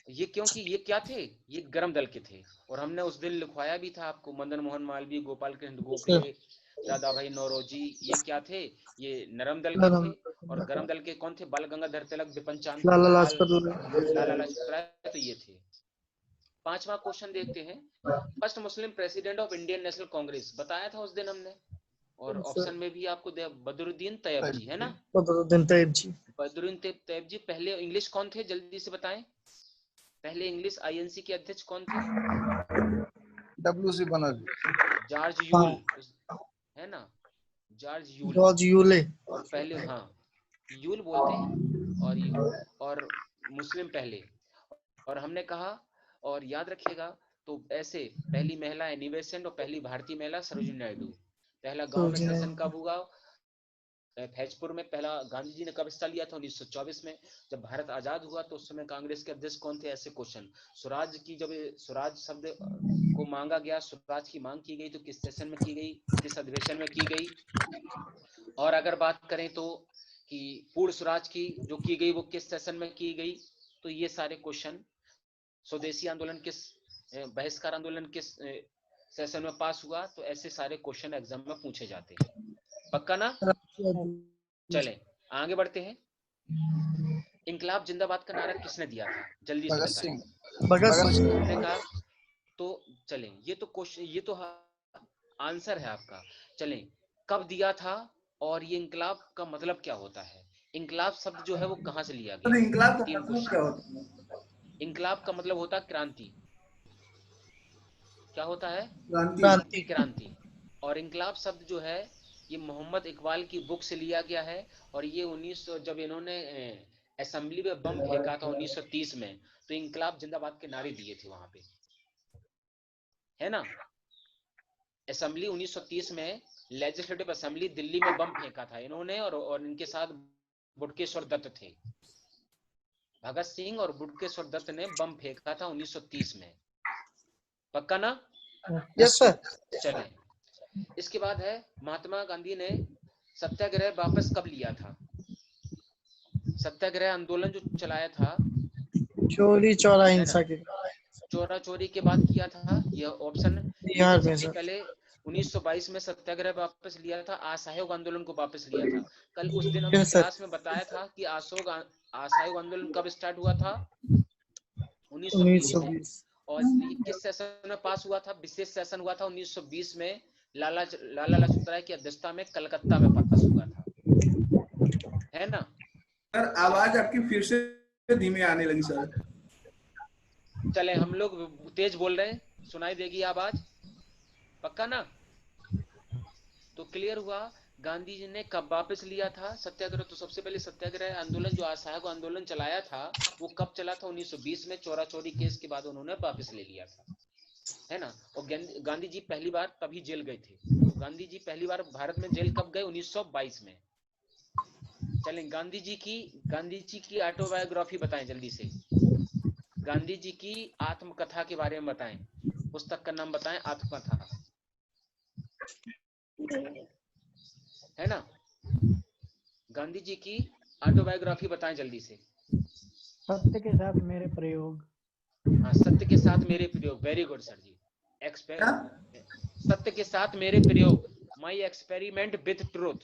ये, क्योंकि ये क्या थे? ये गरम दल के थे। और हमने उस दिन लिखवाया भी था आपको, मदन मोहन मालवीय, गोपाल कृष्ण गोखले, दादा भाई नौरोजी, ये क्या थे? ये नरम दल के थे। और गरम दल के कौन थे? बाल गंगाधर तिलक, बिपिन लाला चंद्र पाल, लाजपत राय। लाला लाजपत राय, तो ये थे। पांचवा क्वेश्चन देखते हैं। First Muslim president of Indian national Congress, बताया था उस दिन हमने। और ऑप्शन में भी आपको बदरुद्दीन तैयब जी, है ना। बदरुद्दीन तैयब जी। बदरुद्दीन तैयब जी। पहले इंग्लिश कौन थे? जल्दी से बताएं। पहले इंग्लिश आईएनसी के अध्यक्ष कौन थे? डब्ल्यूसी बनर्जी। जॉर्ज यूल, है ना, जॉर्ज यूल। George Yule. और पहले, हाँ, यूल बोलते हैं। और मुस्लिम पहले। और हमने कहा, और याद रखिएगा, तो ऐसे पहली महिला एनी बेसेंट और पहली भारतीय महिला सरोजिनी नायडू। पहला गांव में सेशन कब हुआ? फैजपुर में पहला गांधी जी ने कब हिस्सा लिया था? 1924 में, जब भारत आजाद हुआ तो उस समय कांग्रेस के अध्यक्ष कौन थे? ऐसे क्वेश्चन। स्वराज की जब स्वराज शब्द को मांगा गया, स्वराज की मांग की गई तो किस सेशन में की गई, किस अधिवेशन में की गई? और अगर बात करें तो कि पूर्ण स्वराज की जो की गई वो किस सेशन में की गई? तो ये सारे क्वेश्चन, स्वदेशी आंदोलन किस, बहिष्कार आंदोलन किस सेशन में पास हुआ, तो ऐसे सारे क्वेश्चन एग्जाम में पूछे जाते हैं। पक्का ना? चलें आगे बढ़ते हैं। इंकलाब जिंदाबाद का नारा किसने दिया था? जल्दी से भगत बताएं। सिंह। भगत भगत सिंह। हमने कहा तो चलें, ये तो क्वेश्चन, ये तो आंसर है आपका। चलें, कब दिया था और ये इंकलाब का मतलब क्या होता है? इंकलाब शब्द जो है वो कहां से लिया तो गया? इंकलाब का तीन मतलब क्या क्वेश्चन। होता है? इंकलाब का मतलब होता है क्रांति। क्या होता है? क्रांति। क्रांति। और इंकलाब शब्द जो है ये मोहम्मद इकबाल की बुक से लिया गया है। और ये 1900 जब इन्होंने असेंबली में बम फेंका था 1930 में, तो इंकलाब जिंदाबाद के नारे दिए थे वहां पे, है ना? असेंबली 1930 में लेजिस्लेटिव असेंबली दिल्ली में बम फेंका था इन्होंने, और इनके साथ बुटकेश्वर दत्त थे। भगत सिंह और बुटकेश्वर दत्त ने बम फेंका था 1930 में। पक्का ना? Yes sir. चलें, इसके बाद है महात्मा गांधी ने सत्याग्रह वापस कब लिया था? सत्याग्रह आंदोलन जो चलाया था, चोरी चौरा है हिंसा ना, के चोरा चोरी के बाद किया था यह ऑप्शन। बिहार लेकिन में सबसे सर। पहले 1922 में सत्याग्रह वापस लिया था, असहयोग आंदोलन को वापस लिया था। कल उस दिन हमने यस सर। क्लास में बताया था कि असहयोग आंदोलन कब स्टार्ट हुआ था? 1920 में। 1920। और ये किस सेशन में पास हुआ था? विशेष सेशन हुआ था 1920 में, लाला लाजपत राय की अध्यक्षता में कलकत्ता में पास हुआ था, है ना? सर आवाज आपकी फिर से धीमी आने लगी सर। चले, हम लोग तेज बोल रहे हैं, सुनाई देगी आवाज। पक्का ना? तो क्लियर हुआ गांधी जी ने कब वापस लिया था सत्याग्रह? तो सबसे पहले सत्याग्रह आंदोलन जो असहयोग आंदोलन चलाया था वो कब चला था? 1920 में, चोरा चोरी केस के बाद उन्होंने वापस ले लिया था, है ना? और गांधी जी पहली बार तभी जेल गए थे। तो गांधी जी पहली बार भारत में जेल कब गए? 1922 में। चलें, गांधी जी की ऑटोबायोग्राफी बताएं जल्दी से। गांधी जी की आत्मकथा के बारे में बताएं, पुस्तक का नाम बताएं, आत्मकथा, है ना? गांधी जी की ऑटोबायोग्राफी बताएं जल्दी से। सत्य के साथ मेरे प्रयोग। हाँ, सत्य के साथ मेरे प्रयोग, वेरी गुड सर जी। क्या? सत्य के साथ मेरे प्रयोग, माई एक्सपेरिमेंट विथ ट्रूथ।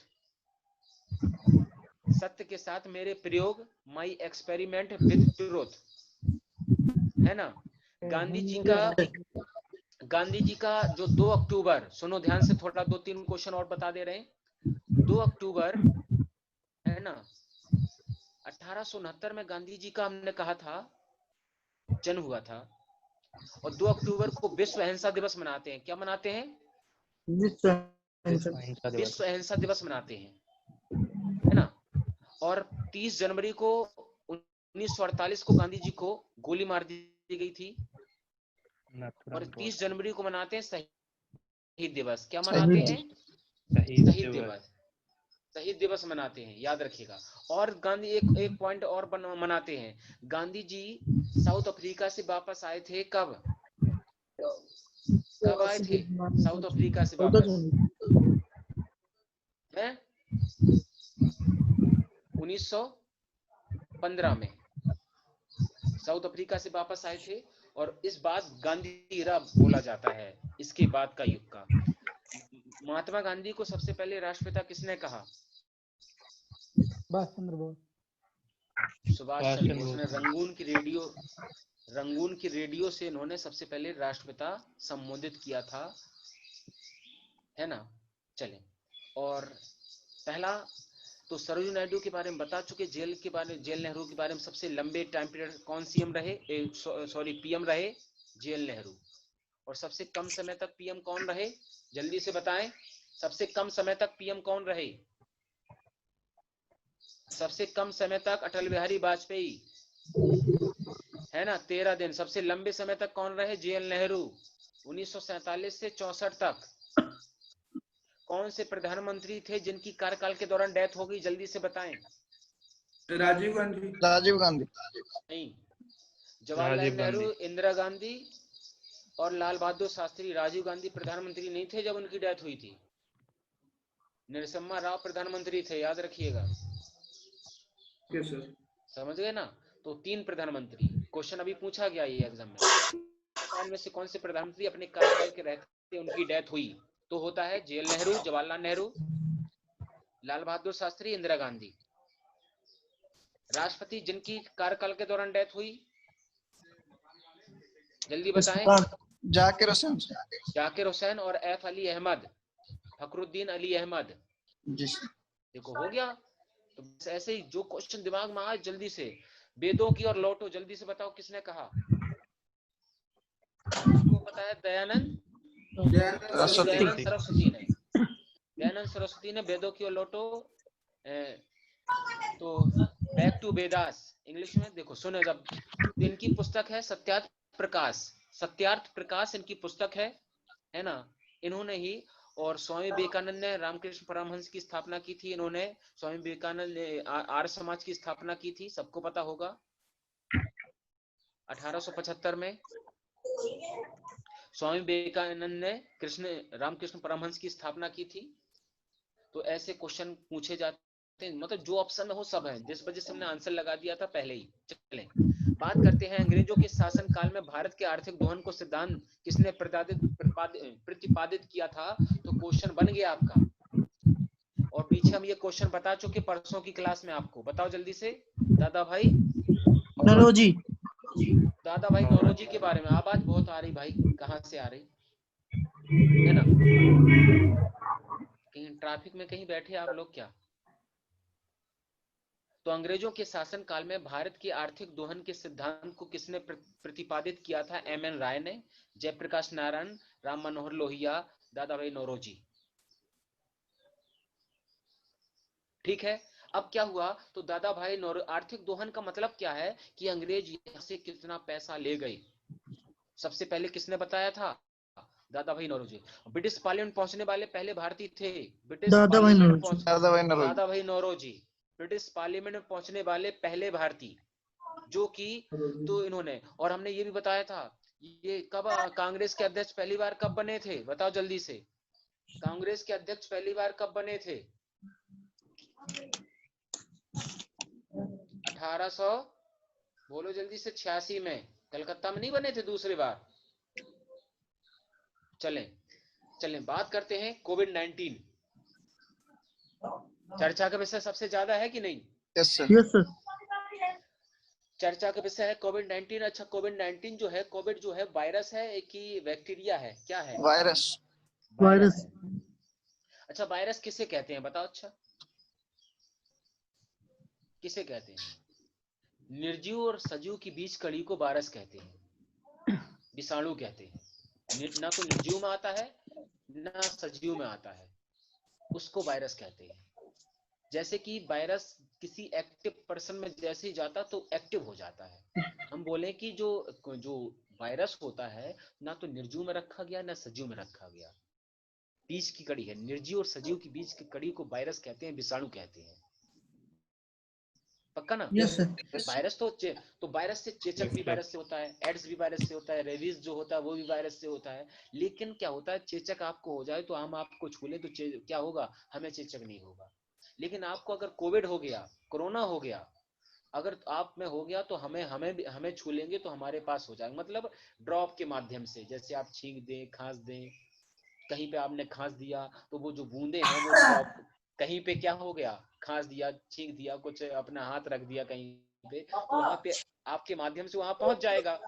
सत्य के साथ मेरे प्रयोग, माई एक्सपेरिमेंट विथ ट्रूथ, है ना? गांधी जी का जो 2 अक्टूबर, सुनो ध्यान से, थोड़ा 2-3 क्वेश्चन और बता दे रहे हैं। 2 अक्टूबर, है ना, 1869 में गांधी जी का हमने कहा था जन्म हुआ था। और 2 अक्टूबर को विश्व अहिंसा दिवस मनाते हैं। क्या मनाते हैं? विश्व अहिंसा दिवस मनाते हैं, है ना? और 30 जनवरी को 1948 को गांधी जी को गोली मार दी गई थी। और 30 जनवरी को मनाते हैं शहीद दिवस। क्या मनाते हैं? शहीद दिवस। शहीद दिवस मनाते हैं, याद रखिएगा। और गांधी एक पॉइंट और मनाते हैं। गांधी जी साउथ अफ्रीका से वापस आए थे कब? कब आए थे साउथ अफ्रीका से वापस? 1915 में साउथ अफ्रीका से वापस आए थे। और इस बात गांधी इरा बोला जाता है, इसके बाद का युग का। महात्मा गांधी को सबसे पहले राष्ट्रपिता किसने कहा? सुभाष चंद्र बोस। सुभाष चंद्र बोस ने रंगून की रेडियो से इन्होंने सबसे पहले राष्ट्रपिता संबोधित किया था, है ना? चलें, और पहला तो सरोजिनी नायडू के बारे में बता चुके। जेल नेहरू के बारे में सबसे लंबे टाइम पीरियड कौन सीएम रहे? पीएम रहे जेल नेहरू। और सबसे कम समय तक पीएम कौन रहे? जल्दी से बताएं, सबसे कम समय तक पीएम कौन रहे? सबसे कम समय तक अटल बिहारी वाजपेयी, है ना, 13 दिन। सबसे लंबे समय तक कौन रहे? जेएल नेहरू, 1947 से 64 तक। कौन से प्रधानमंत्री थे जिनकी कार्यकाल के दौरान डेथ हो गई? जल्दी से बताएं। राजीव गांधी। राजीव गांधी। नहीं, जवाहरलाल राजीव नेहरू, गांधी। इंदिरा गांधी और लाल बहादुर शास्त्री। राजीव गांधी प्रधानमंत्री नहीं थे जब उनकी डेथ हुई थी। नरसिम्हा राव प्रधानमंत्री थे, याद रखिएगा। Okay sir. समझ गए ना? तो 3 प्रधानमंत्री क्वेश्चन अभी पूछा गया ये एग्जाम में। इनमें से कौन से प्रधानमंत्री अपने कार्यकाल के रहते उनकी डेथ हुई? तो होता है जवाहरलाल नेहरू, जवाहरलाल नेहरू, लाल बहादुर शास्त्री, इंदिरा गांधी। राष्ट्रपति जिनकी कार्यकाल के दौरान डेथ हुई, जल्दी बताएं। जाकिर हुसैन। जाकिर हुसैन और एफ अली अहमद, फखरुद्दीन अली अहमद। जी सर। देखो हो गया। तो बस ऐसे ही जो क्वेश्चन दिमाग में आए जल्दी से। वेदों की और लौटो, जल्दी से बताओ किसने कहा? किसको पता है? दयानंद सरस्वती ने। दयानंद सरस्वती ने वेदों की ओर लौटो। तो बैक टू वेदास इंग्लिश में देखो सुनो। जब इनकी पुस्तक है सत्यार्थ प्रकाश इनकी पुस्तक है ना? इन्होंने ही। और स्वामी विवेकानंद ने रामकृष्ण परमहंस की स्थापना की थी। इन्होंने स्वामी विवेकानंद ने आर्य समाज की स्थापना की थी, सबको पता होगा, 1875 में। स्वामी विवेकानंद ने रामकृष्ण परमहंस की स्थापना की थी। तो ऐसे क्वेश्चन पूछे जाते हैं, मतलब जो ऑप्शन में हो सब है, जिस वजह से हमने आंसर लगा दिया था पहले ही। चलें बात करते हैं अंग्रेजों के शासन काल में भारत के आर्थिक दोहन को सिद्धांत किसने प्रतिपादित किया था? तो क्वेश्चन बन गया आपका। और पीछे हम ये क्वेश्चन बता चुके परसों की क्लास में आपको। बताओ जल्दी से। दादा भाई नौरोजी। दादा भाई नौरोजी के बारे में। आवाज बहुत आ रही भाई, कहाँ से आ रही है ना? कहीं ट्रैफिक में कहीं बैठे आप लोग क्या? तो अंग्रेजों के शासन काल में भारत की आर्थिक दोहन के सिद्धांत को किसने प्रतिपादित किया था? एम.एन. राय ने, जयप्रकाश नारायण, राम मनोहर लोहिया, दादा भाई नौरोजी। ठीक है। अब क्या हुआ? तो दादा भाई आर्थिक दोहन का मतलब क्या है कि अंग्रेज यहां से कितना पैसा ले गए, सबसे पहले किसने बताया था? दादा भाई नौरोजी। ब्रिटिश पार्लियामेंट पहुंचने वाले पहले भारतीय थे। ब्रिटिश दादा भाई पार्लियामेंट नौरोजी। दादा भाई नौरोजी ब्रिटिश पार्लियामेंट में पहुंचने वाले पहले भारतीय, जो कि तो इन्होंने। और हमने ये भी बताया था, ये कब कांग्रेस के अध्यक्ष पहली बार कब बने थे? बताओ जल्दी से। कांग्रेस के अध्यक्ष पहली बार कब बने थे? 1800 बोलो जल्दी से। 86 में। कलकत्ता में नहीं बने थे दूसरी बार। चलें बात करते हैं कोविड-19। चर्चा का विषय सबसे ज्यादा है कि नहीं? Yes sir. Yes sir. चर्चा का विषय है कोविड-19। अच्छा, कोविड-19 जो है, कोविड जो है वायरस है कि बैक्टीरिया है? क्या है? वायरस। अच्छा, वायरस किसे कहते हैं बताओ? अच्छा, किसे कहते हैं? निर्जीव और सजीव के बीच कड़ी को वायरस कहते हैं, विषाणु कहते हैं। ना तो निर्जीव में आता है ना सजीव में आता है, उसको वायरस कहते हैं। जैसे कि वायरस किसी एक्टिव पर्सन में जैसे ही जाता तो एक्टिव हो जाता है। हम बोले कि जो वायरस होता है ना तो निर्जीव में रखा गया ना सजीव में रखा गया, बीच की कड़ी है। निर्जीव और सजीव की बीच की कड़ी को वायरस कहते हैं, विषाणु कहते हैं। पक्का ना? Yes sir. वायरस तो वायरस से चेचक भी वायरस से होता है, एड्स भी वायरस से होता है, रेबीज जो होता है वो भी वायरस से होता है। लेकिन क्या होता है, चेचक आपको हो जाए तो हम आपको छू ले तो क्या होगा? हमें चेचक नहीं होगा। लेकिन आपको अगर कोविड हो गया, कोरोना हो गया, अगर आप में हो गया तो हमें छू लेंगे तो हमारे पास हो जाएगा। मतलब ड्रॉप के माध्यम से, जैसे आप छींक दें, खांस दें, कहीं पे आपने खांस दिया तो वो जो बूंदे हैं वो ड्रॉप, कहीं पे क्या हो गया, खांस दिया, छींक दिया, कुछ अपना हाथ रख दिया कहीं पे, तो वहां पे आपके माध्यम से वहां पहुंच जाएगा।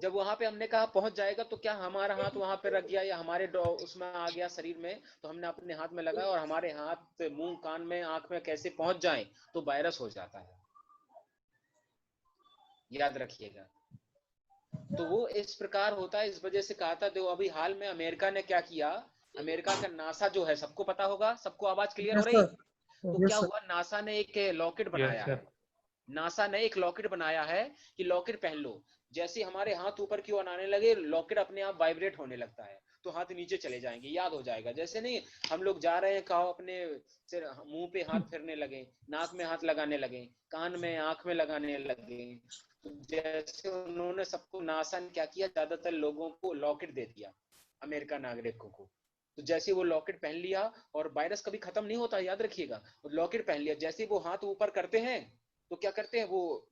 जब वहां पे हमने कहा पहुंच जाएगा तो क्या हमारा हाथ वहां पे रख गया या हमारे उसमें आ गया शरीर में, तो हमने अपने हाथ में लगाया और हमारे हाथ मुंह, कान में, आंख में कैसे पहुंच जाए तो वायरस हो जाता है। याद रखिएगा। तो वो इस प्रकार होता है। इस वजह से कहा था। देखो अभी हाल में अमेरिका ने क्या किया, अमेरिका का नासा जो है, सबको पता होगा, सबको आवाज क्लियर हो रही? तो क्या हुआ, नासा ने एक लॉकेट बनाया है। नासा ने एक लॉकेट बनाया है कि लॉकेट पहन लो, जैसे हमारे हाथ ऊपर की ओर आने लगे लॉकेट अपने आप वाइब्रेट होने लगता है। तो हाथ नीचे चले जाएंगे, याद हो जाएगा। जैसे नहीं हम लोग जा रहे हैं, खाओ अपने सिर मुंह पे हाथ फेरने लगे, नाक में हाथ लगाने लगे, कान में आंख में लगाने लगे, तो जैसे उन्होंने सबको नासान क्या किया, ज्यादातर लोगों को लॉकेट दे दिया, अमेरिका नागरिकों को। तो जैसे वो लॉकेट पहन लिया, और वायरस कभी खत्म नहीं होता, याद रखिएगा, लॉकेट पहन लिया, जैसे वो हाथ ऊपर करते हैं तो क्या करते हैं, वो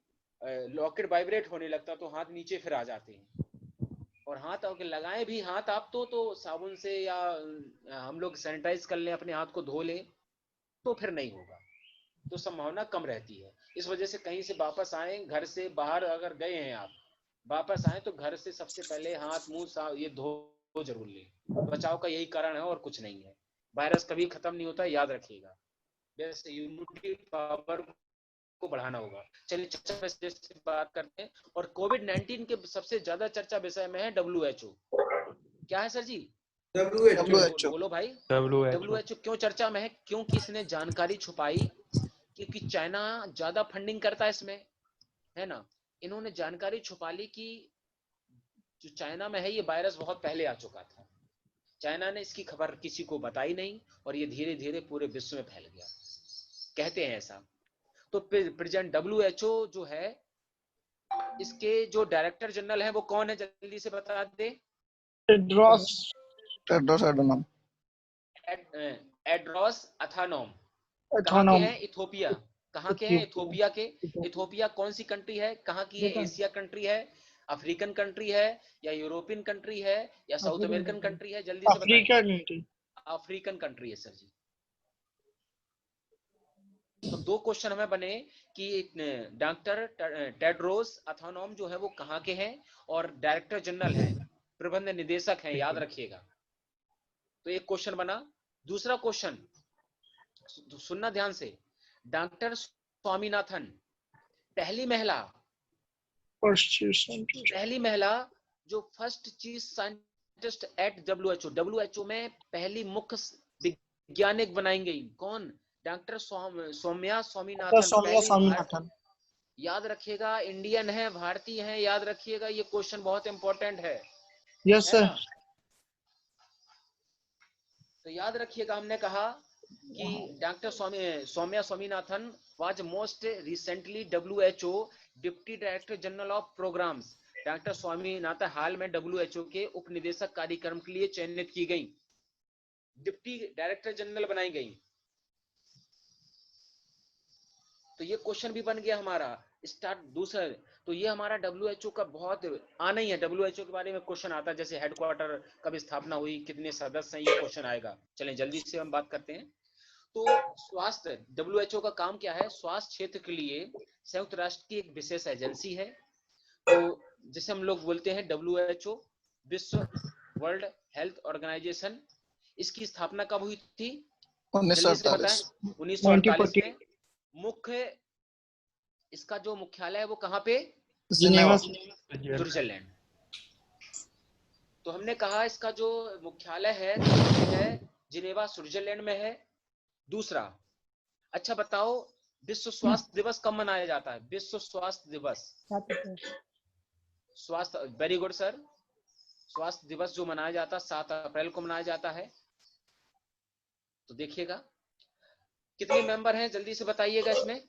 लॉकेट वाइब्रेट होने लगता, तो हाथ नीचे फिर आ जाते हैं। और हाथ अगर लगाए भी हाथ आप तो साबुन से या हम लोग सैनिटाइज कर लें, अपने हाथ को धो लें, तो फिर नहीं होगा, तो संभावना कम रहती है। इस वजह से कहीं से वापस आए, घर से बाहर अगर गए हैं आप, वापस आए तो घर से सबसे पहले हाथ मुंह ये धो जरूर लें। बचाव का यही कारण है और कुछ नहीं है। वायरस कभी खत्म नहीं होता, याद रखिएगा। वैसे इम्यूनिटी पावर को बढ़ाना होगा। चलिए चर्चा विषय से बात करते हैं, और कोविड-19 के सबसे ज्यादा चर्चा विषय में है WHO। क्या है सर जी? WHO। बोलो भाई। WHO WHO क्यों चर्चा में है? क्योंकि इसने जानकारी छुपाई, क्योंकि चाइना ज्यादा फंडिंग करता है इसमें, है ना। इन्होंने जानकारी छुपा ली कि जो चाइना में है ये वायरस बहुत पहले आ चुका था, चाइना ने इसकी खबर किसी को बताई नहीं, और ये धीरे धीरे पूरे विश्व में फैल गया, कहते हैं ऐसा। तो प्रेजेंट WHO जो है, इसके जो डायरेक्टर जनरल है वो कौन है, जल्दी से बता दे। टेड्रोस एडोनम। एड्रोस अथानोम। कहाँ के अथानम हैं? इथोपिया। कहाँ के हैं? इथोपिया के। इथोपिया कौन सी कंट्री है, कहाँ की है? एशिया कंट्री है, अफ्रीकन कंट्री है, या यूरोपियन कंट्री है, या साउथ अमेरिकन कंट्री है? जल्दी से बताएं। अफ्रीकन अफ्रीकन कंट्री है सर जी। तो दो क्वेश्चन हमें बने कि डॉक्टर टेड्रोस अथानोम जो है वो कहाँ के हैं, और डायरेक्टर जनरल है, प्रबंध निदेशक हैं, याद रखिएगा। तो एक क्वेश्चन बना। दूसरा क्वेश्चन सुनना ध्यान से, डॉक्टर स्वामीनाथन पहली महिला जो first chief scientist at WHO में पहली मुख्य वैज्ञानिक बनाई गई, कौन? डॉक्टर सौम्या स्वामीनाथन। याद रखिएगा, इंडियन है, भारतीय है, याद रखिएगा, ये क्वेश्चन बहुत इंपॉर्टेंट है। Yes sir. तो याद रखिएगा, हमने कहा कि doctor Soumya Swaminathan was most recently WHO deputy director general of programmes. Doctor Swaminathan हाल में WHO के उप निदेशक कार्यक्रम के लिए चयनित की गई, डिप्टी डायरेक्टर जनरल बनाई गई। तो ये क्वेश्चन भी बन गया हमारा स्टार्ट। दूसरा, तो ये हमारा WHO का बहुत आना ही है, WHO के बारे में क्वेश्चन आता है, जैसे हेडक्वार्टर कब स्थापना हुई, कितने सदस्य हैं, ये क्वेश्चन आएगा। चलें जल्दी से हम बात करते हैं। तो स्वास्थ्य, WHO का काम क्या है? स्वास्थ्य क्षेत्र के लिए संयुक्त राष्ट्र की एक विशेष एजेंसी है। तो जिसे हम लोग बोलते हैं WHO, विश्व वर्ल्ड हेल्थ ऑर्गेनाइजेशन। इसकी स्थापना कब हुई थी? 1948। 1948 में। मुख्य इसका जो मुख्यालय है वो कहाँ पे? जिनेवा। स्विट्जरलैंड। तो हमने कहा इसका जो मुख्यालय है जिनेवा, स्विट्जरलैंड में है। दूसरा, अच्छा बताओ, विश्व स्वास्थ्य दिवस कब मनाया जाता है? विश्व स्वास्थ्य दिवस, स्वास्थ्य, वेरी गुड सर। स्वास्थ्य दिवस जो मनाया जाता है 7 अप्रैल को मनाया जाता है। तो देखिएगा कितने मेंबर हैं, जल्दी से बताइएगा। इसमें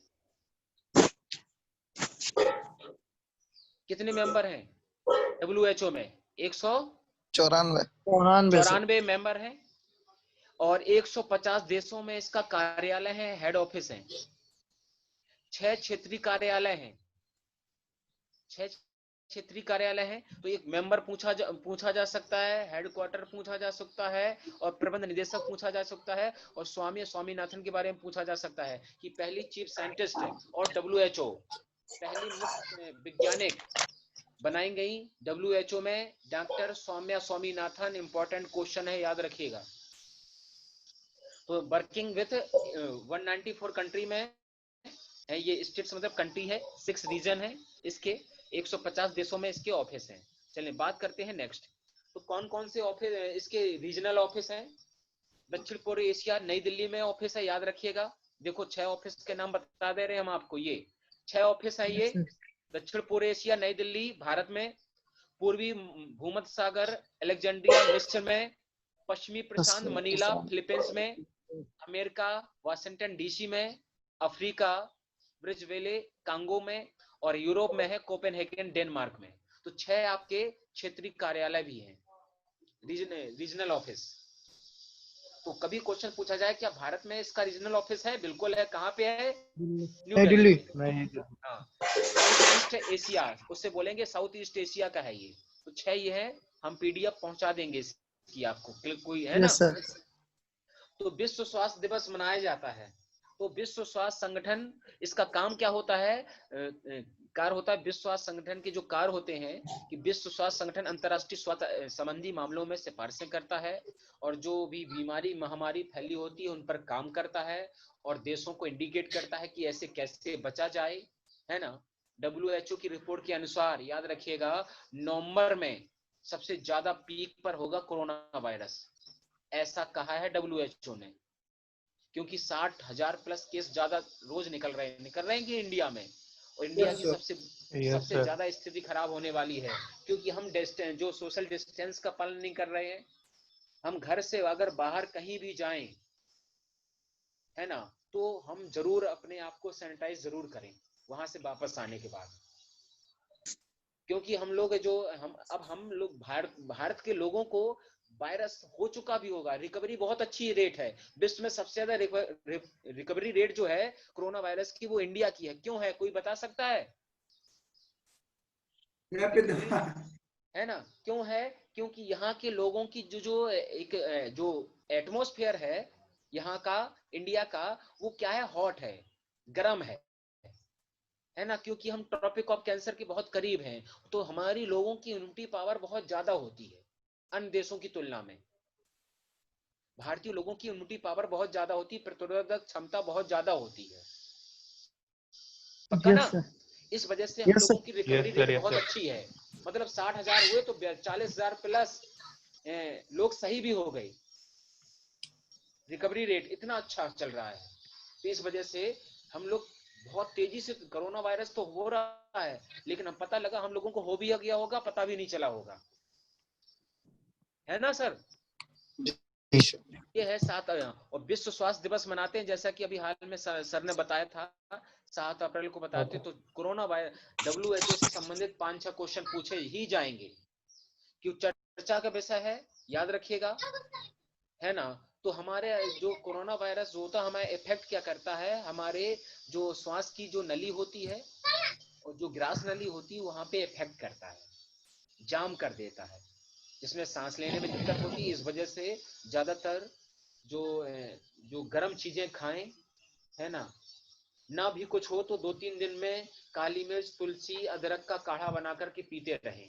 कितने मेंबर हैं WHO में? 194 मेंबर हैं, और 150 देशों में इसका कार्यालय है, हेड ऑफिस है। 6 क्षेत्रीय कार्यालय हैं, 6 क्षेत्रीय कार्यालय हैं। तो एक मेंबर पूछा जा सकता है, हेडक्वार्टर पूछा जा सकता है, और प्रबंध निदेशक पूछा जा सकता है, और स्वामीनाथन के बारे में पूछा जा सकता है कि पहली चीफ साइंटिस्ट और WHO पहली मुख्य वैज्ञानिक बनाई गई WHO में, doctor Soumya Swaminathan. Important question है, याद रखिएगा। तो वर्किंग विथ 194 कंट्री में है, ये स्टेट्स मतलब कंट्री है, 6 रीजन है इसके, 150 देशों में इसके ऑफिस हैं। चलिए बात करते हैं नेक्स्ट। तो कौन कौन से ऑफिस इसके रीजनल ऑफिस हैं? दक्षिण पूर्व एशिया, नई दिल्ली में ऑफिस है, याद रखिएगा। देखो 6 ऑफिस के नाम बता दे रहे हैं हम आपको, ये 6 ऑफिस है ये। दक्षिण पूर्व एशिया, नई दिल्ली, भारत में। पूर्वी भूमध्य सागर अलेक्जेंड्रिया मिस्र में, पश्चिमी प्रशांत मनीला फिलीपींस में, अमेरिका वाशिंगटन डीसी में, अफ्रीका ब्रिजवेले कांगो में, और यूरोप में है कोपेनहेगन डेनमार्क में। तो 6 आपके क्षेत्रीय कार्यालय भी हैं, रीजनल ऑफिस। तो कभी क्वेश्चन पूछा जाए क्या भारत में इसका रीजनल ऑफिस है? बिल्कुल है। कहाँ पे है? न्यू नई दिल्ली दिल्ली। में। हाँ, साउथ ईस्ट एशिया, उससे बोलेंगे साउथ ईस्ट एशिया का है ये। तो 6 ये है, हम पीडीएफ पहुंचा देंगे इसकी आपको, कोई है ना। Yes sir. तो विश्व स्वास्थ्य दिवस मनाया जाता है। तो विश्व स्वास्थ्य संगठन, इसका काम क्या होता है? कार्य होता है विश्व स्वास्थ्य संगठन के जो कार्य होते हैं कि विश्व स्वास्थ्य संगठन अंतर्राष्ट्रीय स्वास्थ्य संबंधी मामलों में सिफारिशें करता है, और जो भी बीमारी महामारी फैली होती है उन पर काम करता है, और देशों को इंडिकेट करता है कि ऐसे कैसे बचा जाए, है ना। WHO की रिपोर्ट के अनुसार, याद रखिएगा, नवंबर में सबसे ज्यादा पीक पर होगा कोरोना वायरस, ऐसा कहा है WHO ने। क्योंकि 60,000 प्लस केस ज्यादा रोज निकल रहे हैं कि इंडिया में, और इंडिया की सबसे ज्यादा स्थिति खराब होने वाली है, क्योंकि हम जो सोशल डिस्टेंस का पालन नहीं कर रहे हैं। हम घर से अगर बाहर कहीं भी जाएं, है ना, तो हम जरूर अपने आप को सैनिटाइज जरूर करें वहां से वापस आने के बाद। क्योंकि हम लोग हम लोग भारत के लोगों को वायरस हो चुका भी होगा, रिकवरी बहुत अच्छी रेट है। विश्व में सबसे ज्यादा रिकवरी रेट जो है कोरोना वायरस की, वो इंडिया की है। क्यों है, कोई बता सकता है? है ना, क्यों है? क्योंकि यहाँ के लोगों की जो एटमॉस्फेयर है यहाँ का, इंडिया का, वो क्या है, हॉट है, गर्म है ना। क्योंकि हम ट्रॉपिक ऑफ कैंसर के बहुत करीब हैं, तो हमारी लोगों की इम्यूनिटी पावर बहुत ज्यादा होती है अन्य देशों की तुलना में। भारतीय लोगों की इम्यूनिटी पावर बहुत ज्यादा होती है, प्रतिरोधक क्षमता बहुत ज्यादा होती है। पक्का ना? इस वजह से हम लोगों की रिकवरी रेट बहुत अच्छी है। मतलब 60,000 हुए तो 40,000 प्लस लोग सही भी हो गए। रिकवरी रेट इतना अच्छा चल रहा है। तो इस वजह से हम लोग बहुत तेजी से, कोरोना वायरस तो हो रहा है, लेकिन हम पता लगा हम लोगों को हो भी गया होगा, पता भी नहीं चला होगा, है ना सर। ये है 7, और विश्व स्वास्थ्य दिवस मनाते हैं, जैसा कि अभी हाल में सर ने बताया था, 7 अप्रैल को बताते। तो कोरोना वायरस WHO से संबंधित 5-6 क्वेश्चन पूछे ही जाएंगे, क्यों चर्चा का विषय है, याद रखिएगा, है ना। तो हमारे जो कोरोना वायरस होता है, हमारे इफेक्ट क्या करता है, हमारे जो श्वास की जो नली होती है और जो ग्रास नली होती है वहां पे इफेक्ट करता है, जाम कर देता है, जिसमें सांस लेने में दिक्कत होती है। इस वजह से ज्यादातर जो गर्म चीजें खाएं, है ना भी कुछ हो तो 2-3 दिन में काली मिर्च, तुलसी, अदरक का काढ़ा बना करके पीते रहें।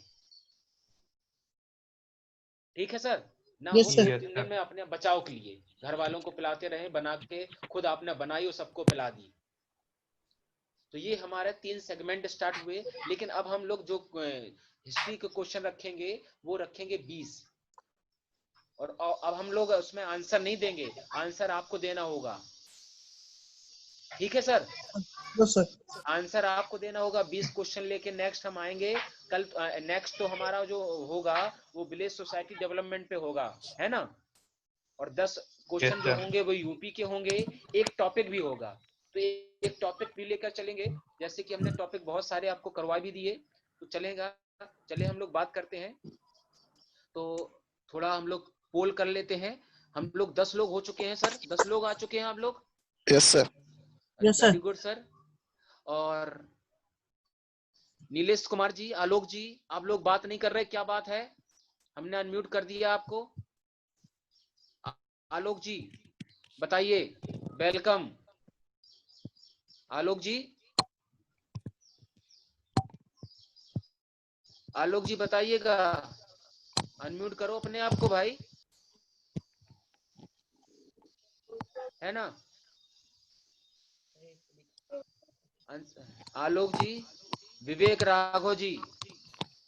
ठीक है सर। ना हो तो 2-3 दिन में अपने बचाव के लिए घर वालों को पिलाते रहें, बना के, खुद आपने बनाई और सबको पिला दी। तो ये हमारे 3 सेगमेंट स्टार्ट हुए। लेकिन अब हम लोग जो हिस्ट्री के क्वेश्चन रखेंगे वो रखेंगे 20, और अब हम लोग उसमें आंसर नहीं देंगे, आंसर आपको देना होगा। ठीक है सर। आंसर आपको देना होगा 20 क्वेश्चन लेके। नेक्स्ट हम आएंगे कल। नेक्स्ट तो हमारा जो होगा वो विलेज सोसाइटी डेवलपमेंट पे होगा, है ना। और 10 क्वेश्चन जो होंगे वो यूपी के होंगे। एक टॉपिक भी होगा, तो एक टॉपिक भी लेकर चलेंगे। जैसे कि हमने टॉपिक बहुत सारे आपको करवा भी दिए, तो चलेगा। चले हम लोग बात करते हैं। तो थोड़ा हम लोग पोल कर लेते हैं। हम लोग 10 लोग हो चुके हैं सर, 10 लोग आ चुके हैं आप लोग। Yes sir. Very good sir. और नीलेश कुमार जी, आलोक जी, आप लोग बात नहीं कर रहे, क्या बात है? हमने अनम्यूट कर दिया आपको। आलोक जी बताइए, वेलकम। आलोक जी, आलोक जी बताइएगा, अनम्यूट करो अपने आप को भाई, है ना। आलोक जी, विवेक राघव जी,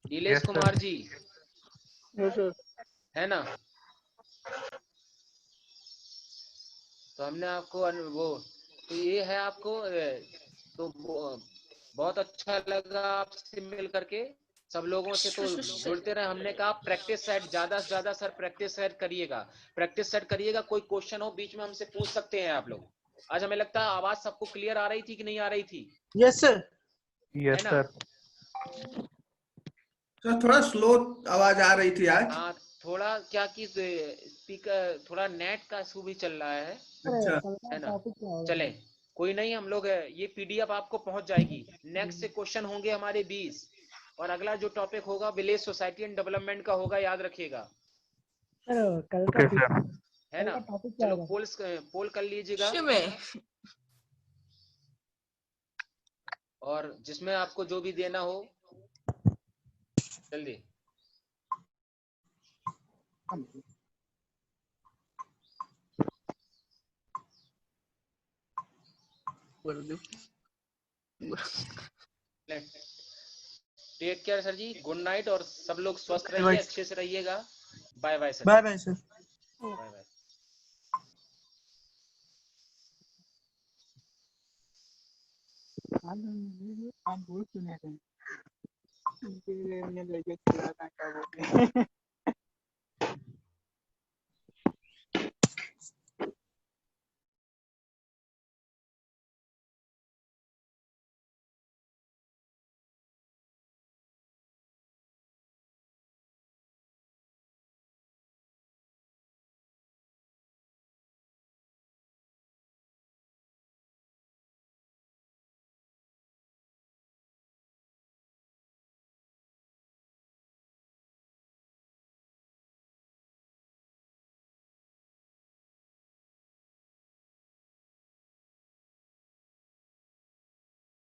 नीलेश कुमार जी, है ना। तो हमने आपको वो, तो ये है आपको। तो बहुत अच्छा लगा आपसे मिल करके। सब लोगों से तो जुड़ते रहे। हमने कहा प्रैक्टिस सेट ज्यादा से ज्यादा सर प्रैक्टिस सेट करिएगा, प्रैक्टिस सेट करिएगा। कोई क्वेश्चन हो बीच में हमसे पूछ सकते हैं आप लोग। आज हमें लगता है आवाज सबको क्लियर आ रही थी कि नहीं आ रही थी? Yes, sir. Yes, है ना? sir. सर थोड़ा स्लो आवाज आ रही थी आज। हाँ, थोड़ा क्या कि स्पीकर थोड़ा नेट का इशू भी चल रहा है अच्छा। है ना? चले, कोई नहीं, हम लोग ये पीडीएफ आपको पहुंच जाएगी। नेक्स्ट से क्वेश्चन होंगे हमारे 20 और अगला जो टॉपिक होगा विलेज सोसाइटी एंड डेवलपमेंट का होगा, याद रखिएगा। Okay, sir. है ना? चलो पोल कर लीजिएगा और जिसमें आपको जो भी देना हो जल्दी। Take care sir ji, good night और सब लोग स्वस्थ रहिए, अच्छे से रहिएगा। Bye bye sir. Bye bye, sir. Bye bye. I'm good.